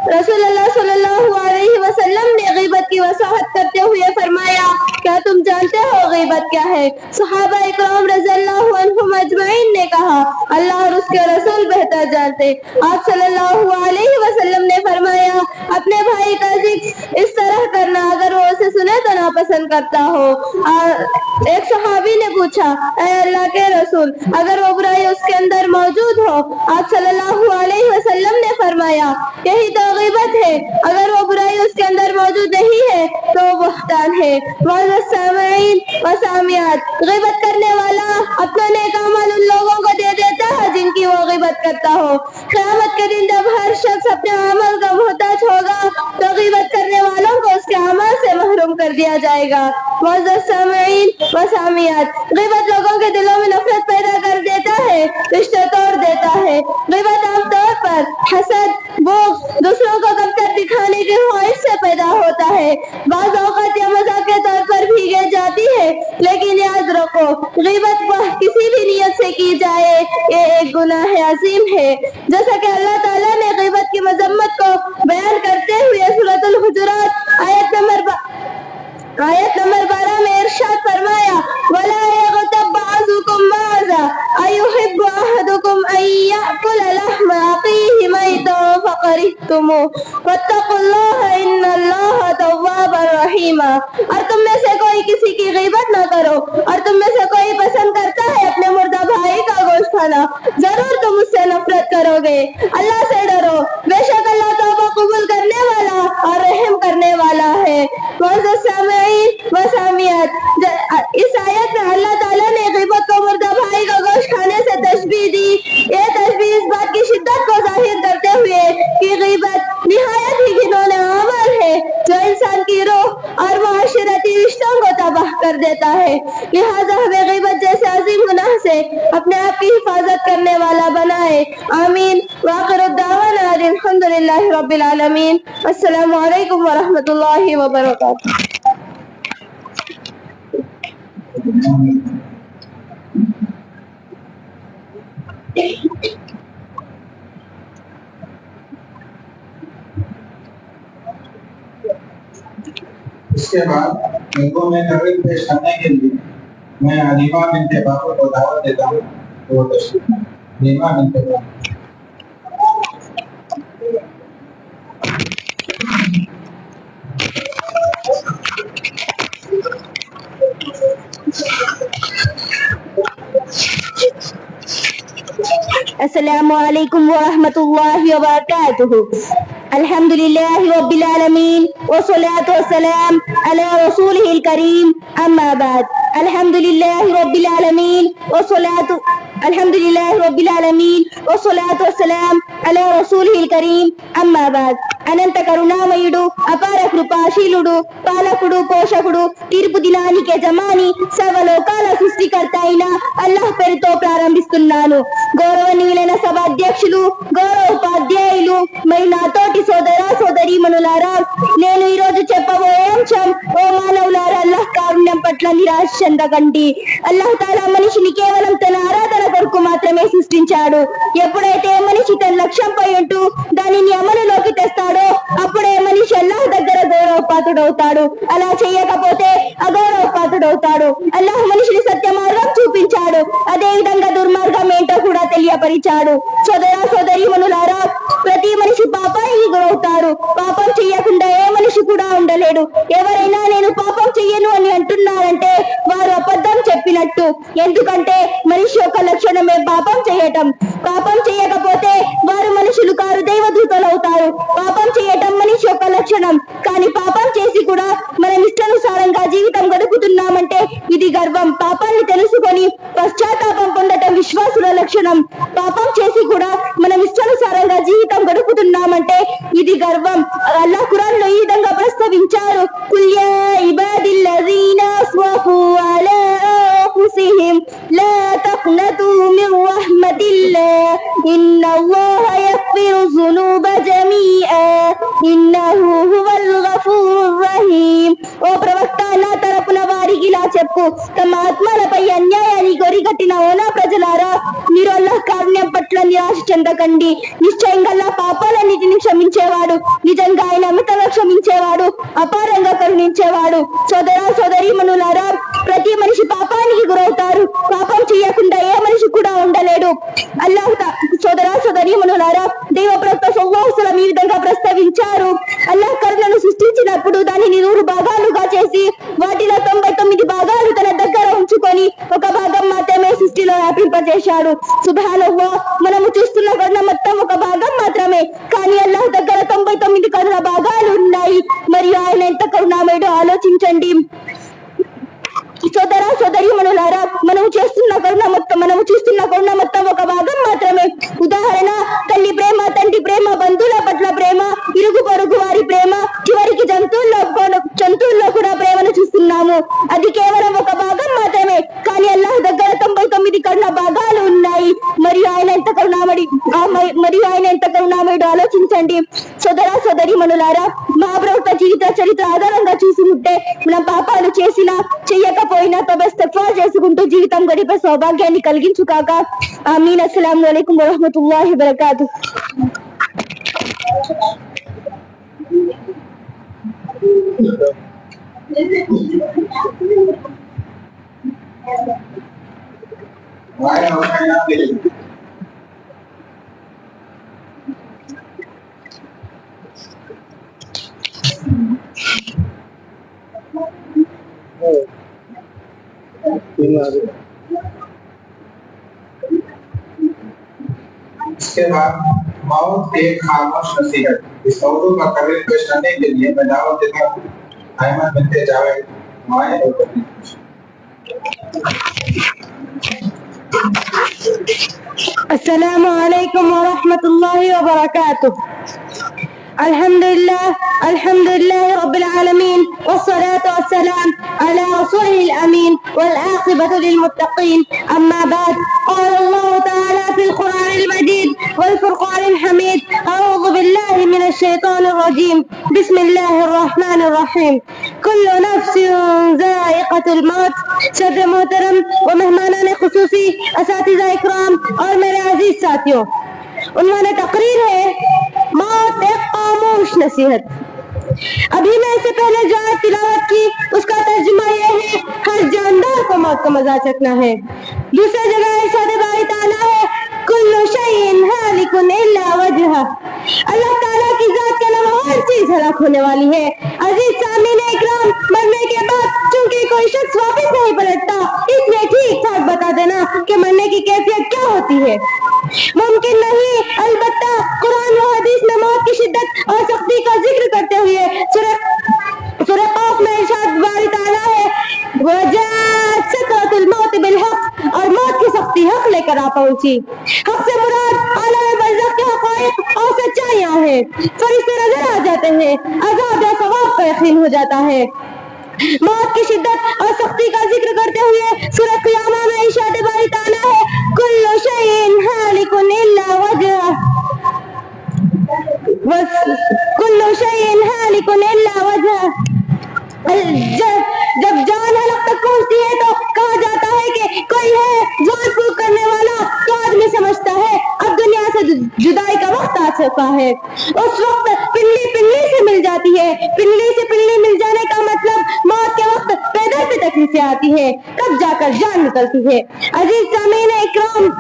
رسول اللہ صلی اللہ علیہ وسلم نے غیبت کی وضاحت کرتے ہوئے فرمایا، کیا تم جانتے ہو غیبت کیا ہے؟ صحابہ اکرام رضی اللہ عنہم اجمعین نے کہا، اللہ اور اس کے رسول بہتر جانتے۔ آپ صلی اللہ علیہ وسلم نے فرمایا، اپنے بھائی کا ذکر اس طرح کرنا اگر وہ اسے سنے تو ناپسند کرتا ہو۔ ایک صحابی نے پوچھا، اے اللہ کے رسول، اگر وہ برائی اس کے اندر موجود ہو؟ آپ صلی اللہ علیہ وسلم نے فرمایا، یہی تو غیبت ہے، اگر وہ برائی اس کے اندر موجود نہیں ہے تو وہ بہتان ہے۔ معزز سامعین و سامعات، غیبت کرنے والا اپنا نیک عمل ان لوگوں کو دے دیتا ہے جن کی وہ غیبت کرتا ہو۔ قیامت کے دن جب ہر شخص اپنے عمل کا محتاج ہوگا تو غیبت کرنے والوں کو اس کے عمل سے محروم کر دیا جائے گا۔ معزز سامعین و سامعات، غیبت لوگوں کے دلوں میں نفرت پیدا کر دیتا ہے، رشتے توڑ دیتا ہے۔ غیبت عام طور پر حسد، بغض، دوسروں کو کمتر دکھانے کی خواہش سے پیدا ہوتا ہے۔ بعض اوقات یہ مذاق کے طور پر بھی کی جاتی ہے، لیکن یاد رکھو غیبت کسی بھی نیت سے کی جائے یہ ایک گناہ عظیم ہے، جیسا کہ اللہ تعالیٰ نے غیبت کی مذمت کو بیان کرتے ہوئے سورۃ الحجرات آیت نمبر 12 میں ارشاد فرمایا، وَلَا يَغْتَبْ بَعْضُكُمْ بَعْضًا أَيُحِبُّ أَحَدُكُمْ أَن يَأْكُلَ لَحْمَ أَخِيهِ مَيْتًا فَكَرِهْتُمُوهُ وَاتَّقُوا اللَّهَ إِنَّ اللَّهَ تَوَّابٌ رَحِيمٌ۔ اور تم میں سے کوئی کسی کی غیبت نہ کرو، اور تم میں سے کوئی پسند کرتا ہے اپنے مردہ بھائی کا گوشت کھانا، ضرور تم اس سے نفرت کرو گے۔ اللہ سے ڈرو، بے شک اللہ توبہ قبول کرنے والا اور رحم کرنے والا ہے۔ معزز سامعین و سامعات، اس آیت میں اللہ تعالیٰ نے غیبت کو مردہ بھائی کا گوشت کھانے سے تشبیہ دی۔ یہ تشبیہ اس بات کی شدت کو ظاہر کرتے ہوئے کہ غیبت نہایت ہی گھناؤنا عمل ہے جو انسان کی روح اور معاشرتی رشتوں کو تباہ کر कर देता है। लिहाजा हमें ग़ीबत जैसे अजीम गुनाह से अपने आप की हिफाजत करने वाला बनाए। आमीन। वाखिरु दावाना अल्हम्दुलिल्लाहि रब्बिल आलमीन। अस्सलामु अलैकुम व रहमतुल्लाहि व बरकातुहू। इसके बाद इनको मैं तकरीर पेश करने के लिए मैं हनीफा बिनते बाबू को दावत देता हूँ। वो तशरीफ हनीफा बिनते बाबू। अस्सलामु अलैकुम व रहमतुल्लाहि व बरकातुहू। अल्हम्दुलिल्लाहि रब्बिल आलमीन वस्सलातु वस्सलाम अला रसूलिहिल करीम अम्मा बाद। अल्हम्दुलिल्लाहि रब्बिल आलमीन वस्सलातु अल्हम्दुलिल्लाहि रब्बिल आलमीन वस्सलातु वस्सलाम अला रसूलिहिल करीम అమ్మా బాద్. అనంత కరుణామయుడు, అపార కృపాశీలుడు, పాలకుడు, పోషకుడు, తీర్పు దినానికే జమాని, సర్వలోకాల సృష్టికర్త అయిన అల్లాహ్ పేరుతో ప్రారంభిస్తున్నాను. గౌరవనీయులైన సభ అధ్యక్షులు, గౌరవ ఉపాధ్యాయులు, మరి నాతోటి సోదర సోదరీమణులారా, నేను ఈ రోజు చెప్పబోయే అంశం, ఓ మానవులారా, అల్లాహ్ కారుణ్యం పట్ల నిరాశ చెందకండి. అల్లాహ్ తాలా మనిషిని కేవలం తన ఆరాధన కొరకు మాత్రమే సృష్టించాడు. ఎప్పుడైతే మనిషి తన లక్ష్యంపై ఉంటూ దానిని అమలులోకి తెస్తాడో అప్పుడే మనిషి అల్లాహ్ దగ్గర గౌరవపాత్రుడవుతాడు. అలా చేయకపోతే అగౌరవపాత్రుడవుతాడు. అల్లాహ్ మనిషిని సత్య మార్గం చూపించాడు, అదే విధంగా దుర్మార్గం ఏంటో కూడా తెలియపరిచాడు. సోదర సోదరీమణులారా, ప్రతి మనిషి పాపానికి గురవుతాడు. పాపం చెయ్యకుండా ఏ మనిషి కూడా ఉండలేడు. ఎవరైనా నేను పాపం చెయ్యను అని అంటున్నారంటే వారు అబద్ధం చెప్పినట్టు. ఎందుకంటే మనిషి యొక్క లక్షణమే పాపం చేయటం. పాపం చేయకపోతే వారు మనుషులు కారు, దైవదూతలు అవుతారు. పాపం చేయటం మనిషి యొక్క లక్షణం. కానీ పాపం చేసి కూడా మనం ఇష్టానుసారంగా జీవితం గడుపుతున్నామంటే ఇది గర్వం. పాపాన్ని తెలుసుకొని పశ్చాత్తాపం పొందటం విశ్వాసుల లక్షణం. పాపం చేసి కూడా మనం ఇష్టానుసారంగా జీవితం గడుపుతున్నామంటే ఇది గర్వం. అల్లాహ్ ఖురాన్ లో ఈ విధంగా ప్రస్తావించారు, కుల్ యా ఇబాదిల్లజీనా అస్రఫూ అలా అంఫుసిహిం లా తఖ్నతూ మిన్ రహ్మతిల్లాహ్ ఇన్నల్లాహ యగ్ఫిరు జునూబ జమీఆ ఇన్నహు హువల్ గఫూరుర్ రహీమ్. ఓ ప్రవక్త, నా తరపున వారికి ఇలా చెప్పు, తమ ఆత్మలపై అన్యాయాన్ని కొరిగట్టిన ఓనా ప్రజలారా, మీరు అల్లాహ్ కారుణ్యం పట్ల నిరాశ చెందకండి. నిశ్చయంగా అల్లాహ్ పాపాలన్నిటిని క్షమించేవాడు. నిజంగా ఆయన అమితంగా క్షమించేవాడు, అపారంగా కరుణించేవాడు. సోదర సోదరీమణులారా, ప్రతి మనిషి పాపానికి గురవుతారు. పాపం చేయకుండా ఏ మనిషి కూడా ఉండలేడు. అల్లాహ్ సోదర సోదరీమణులారా, దైవ ప్రవక్త సల్లల్లాహు అలైహి వసల్లం ఈ విధంగా ప్రస్తావించారు, అల్లాహ్ కరుణను సృష్టించినప్పుడు దానిని 100 భాగాలుగా చేసి వాటిలో 99 భాగాలు తన దగ్గర ఉంచుకొని ఒక భాగం మాత్రమే సృష్టిలో వ్యాపింపజేశాడు. సుబ్హానల్లాహ్, మనము చూస్తున్న కరుణ మొత్తం ఒక భాగం మాత్రమే, కానీ అల్లాహ్ దగ్గర 99 కరుణ భాగాలు ఉన్నాయి. మరియు ఆయన ఎంత కరుణామయుడో ఆలోచించండి. సోదర సోదరీమణులారా, మనము చూస్తున్న కరుణ మొత్తం ఒక భాగం మాత్రమే. ఉదాహరణ, తల్లి ప్రేమ, తండ్రి ప్రేమ, బంధువుల పట్ల ప్రేమ, ఇరుగు పొరుగు వారి ప్రేమ, చివరికి జంతువుల్లో కూడా ప్రేమను చూస్తున్నాము. అది కేవలం ఒక భాగం మాత్రమే, కానీ అల్లాహ్ దగ్గర 99 కరుణ భాగాలు ఉన్నాయి. మరియు ఆయన ఎంత కరుణామయుడు ఆలోచించండి. సోదర సోదరీమణులారా, మహాప్రవక్త జీవిత చరిత్ర ఆధారంగా చూసి ఉంటే మనం పాపాలు చేసినా చెయ్యకపోయినా తబస్తగ్ఫార్ చేసుకుంటూ జీవితం గడిపే సౌభాగ్యాన్ని కలిగించు కాక. ఆమీన్. అస్సలాము అలైకుం వరహ్మతుల్లాహి వబరకాతుహు. इसके बाद मौत एक खामोश नसीहत। इस मौजू का करीर पेश करने के लिए मैं दावत देता हूँ अहमद बिनते जावेद माए और अस्सलामु अलैकुम व रहमतुल्लाहि व बरकातुहू। الحمد لله رب العالمين والصلاة والسلام على رسوله الأمين والعاقبة للمتقين. أما بعد، قال الله تعالى في القرآن المجيد والفرقان الحميد: أعوذ بالله من الشيطان الرجيم، بسم الله الرحمن الرحيم. كل نفس ذائقة الموت. صدر محترم و مہمانان خصوصی، اساتذہ اکرام اور میرے عزیز ساتھیوں، عنوان تقریر ہے موت ایک خاموش نصیحت. ابھی میں اس سے پہلے جو آیت تلاوت کی اس کا ترجمہ یہ ہے: ہر جاندار کو موت کا مزہ چکھنا ہے. دوسری جگہ ارشاد باری تعالیٰ ہے: کل شیء ہالک الا وجہہ. اللہ تعالیٰ کی ذات کے علاوہ ہر چیز ہلاک ہونے والی ہے. عزیز سامعین اکرام، مرنے کے بعد چونکہ کوئی شخص واپس نہیں پلٹتا، اس لیے ٹھیک ٹھاک بتا دینا کہ مرنے کی کیفیت کیا ہوتی ہے ممکن نہیں. البتہ قرآن و حدیث میں موت کی شدت اور سختی کا ذکر کرتے ہوئے سورہ قاف میں ارشاد باری تعالیٰ ہے: وَجَاءَتْ سَكْرَةُ الْمَوْتِ بِالْحَقِّ. اور موت کی سختی حق لے کر آ پہنچی. حق سے مراد عالم برزخ کے حقائق اور سچائیاں ہیں. فرشتے نظر آ جاتے ہیں، عذاب یا ثواب کا یقین ہو جاتا ہے. موت کی شدت اور سختی کا ذکر کرتے ہوئے سورہ قیامہ میں ارشاد باری تعالیٰ ہے: کل شیء ہالک الا وجہہ. کل شیء ہالک الا وجہہ. جب جان حلق تک پہنچتی ہے تو کہا جاتا ہے کہ کوئی ہے جان پھونک کرنے والا، تو آدمی سمجھتا ہے اب دنیا سے جدائی کا وقت آ چکا ہے. اس وقت پنڈلی سے مل جاتی ہے. پنڈلی سے پنڈلی مل جانے کا مطلب موت کے وقت پیدل پہ تکلیفیں آتی ہے، تب جا کر جان نکلتی ہے. عزیز سامعین اکرام،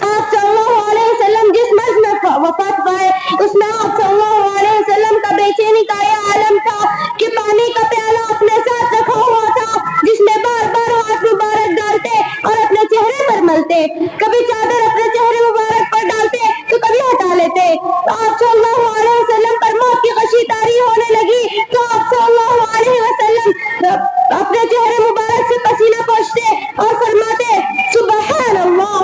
آپ صلی اللہ علیہ وسلم جس مرض میں وفات پائے اس میں آپ صلی اللہ علیہ وسلم کا بے چینی کا یہ عالم تھا کہ پانی کا پیالہ اپنے ساتھ رکھا ہوا تھا جس میں بار بار ہاتھ مبارک ڈالتے اور اپنے چہرے پر ملتے. کبھی چادر اپنے چہرے مبارک پر ڈالتے تو کبھی ہٹا لیتے. آپ صلی اللہ علیہ وسلم پر موت کی غشی طاری ہونے لگی تو آپ صلی اللہ علیہ وسلم اپنے چہرے مبارک سے پسینہ پوچھتے اور فرماتے: سبحان اللہ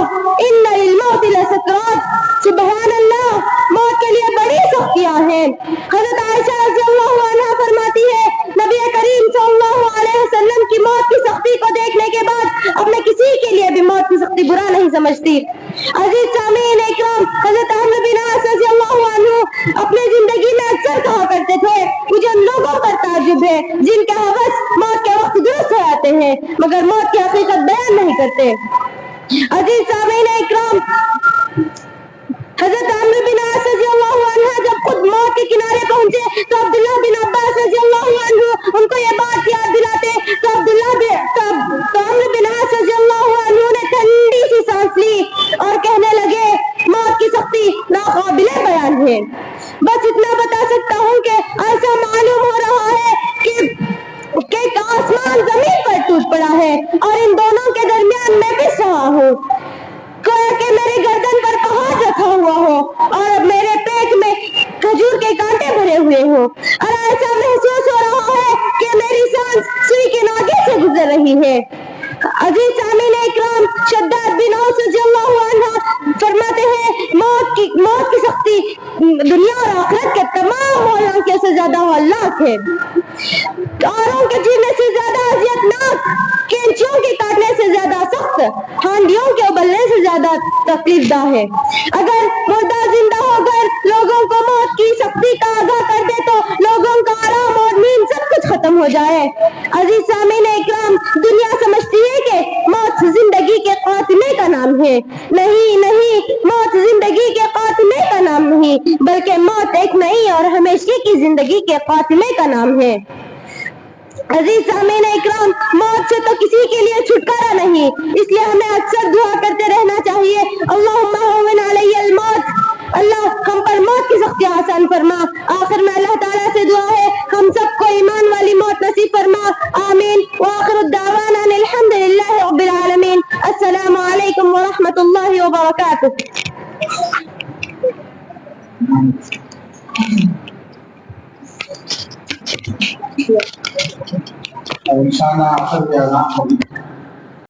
ان للموت لسکرات. سبحان اللہ، موت کے لیے بڑی سختیاں ہیں. حضرت عائشہ رضی اللہ عنہا فرماتی ہے: نبی کریم صلی اللہ علیہ وسلم کی موت کی سختی کو دیکھنے کے بعد اب میں کسی کے لیے بھی موت کی سختی برا نہیں سمجھتی. عزیز سامعین اکرام، حضرت عمرو بن عاص رضی اللہ عنہ اپنے زندگی میں اکثر کہا کرتے تھے: مجھے ان لوگوں پر تعجب ہے جن کے حوث موت کے وقت درست ہو جاتے ہیں مگر موت کی حقیقت بیان نہیں کرتے. عزیز سامعین اکرام، حضرت عمرو بن عاص رضی اللہ عنہ جب خود موت کے کنارے پہنچے تو عبداللہ بن عباس رضی اللہ عنہ ان کو یہ بات یاد دلاتے تو عمرو بن عاص رضی اللہ عنہ نے ٹھنڈی سی سانس لی اور کہنے لگے: موت کی سختی ناقابل بیان ہے. بس اتنا بتا سکتا ہوں کہ ایسا معلوم ہو رہا ہے کہ آسمان زمین پر ٹوٹ پڑا ہے اور ان دونوں کے درمیان میں پس رہا ہوں، کہ میرے گردن پر پہاڑ رکھا ہوا ہو اور اب میرے پیٹ میں کھجور کے کانٹے بھرے ہوئے ہوں، اور ایسا محسوس ہو رہا ہے کہ میری سانس سوئی کے ناگے سے گزر رہی ہے. عزیز سامعین اکرام، شداد بن اوس رضی اللہ عنہ فرماتے ہیں: موت کی سختی دنیا اور آخرت کے تمام ہولناکیوں سے زیادہ ہولناک ہے. اوروں کے جینے سے زیادہ اذیت ناک، کینچیوں کے کاٹنے سے زیادہ سخت، ہانڈیوں کے ابلنے سے زیادہ تکلیف دہ ہے. اگر مردہ زندہ ہو کر لوگوں کو موت کی سختی کا آگاہ کر دے تو لوگوں کا آرام اور نیند سب کچھ ختم ہو جائے. عزیز سامعین اکرام، دنیا سمجھتی ہے کہ موت زندگی کے خاتمے کا نام ہے. نہیں، موت زندگی کے خاتمے کا نام نہیں بلکہ موت ایک نئی اور ہمیشہ کی زندگی کے خاتمے کا نام ہے. عزیز سامعین اکرام، موت سے تو کسی کے لیے چھٹکارا نہیں، اس لیے ہمیں اکثر دعا کرتے رہنا چاہیے: اللہم ہون علی الموت. اللہ ہم پر موت کی سختی آسان فرما. آخر میں اللہ تعالیٰ سے دعا ہے ہم سب کو ایمان والی موت نصیب فرما. آمین. وآخر الدعوانا ان الحمد للہ رب العالمین. السلام علیکم ورحمۃ اللہ وبرکاتہ. انشاءاللہ آخر کے اذان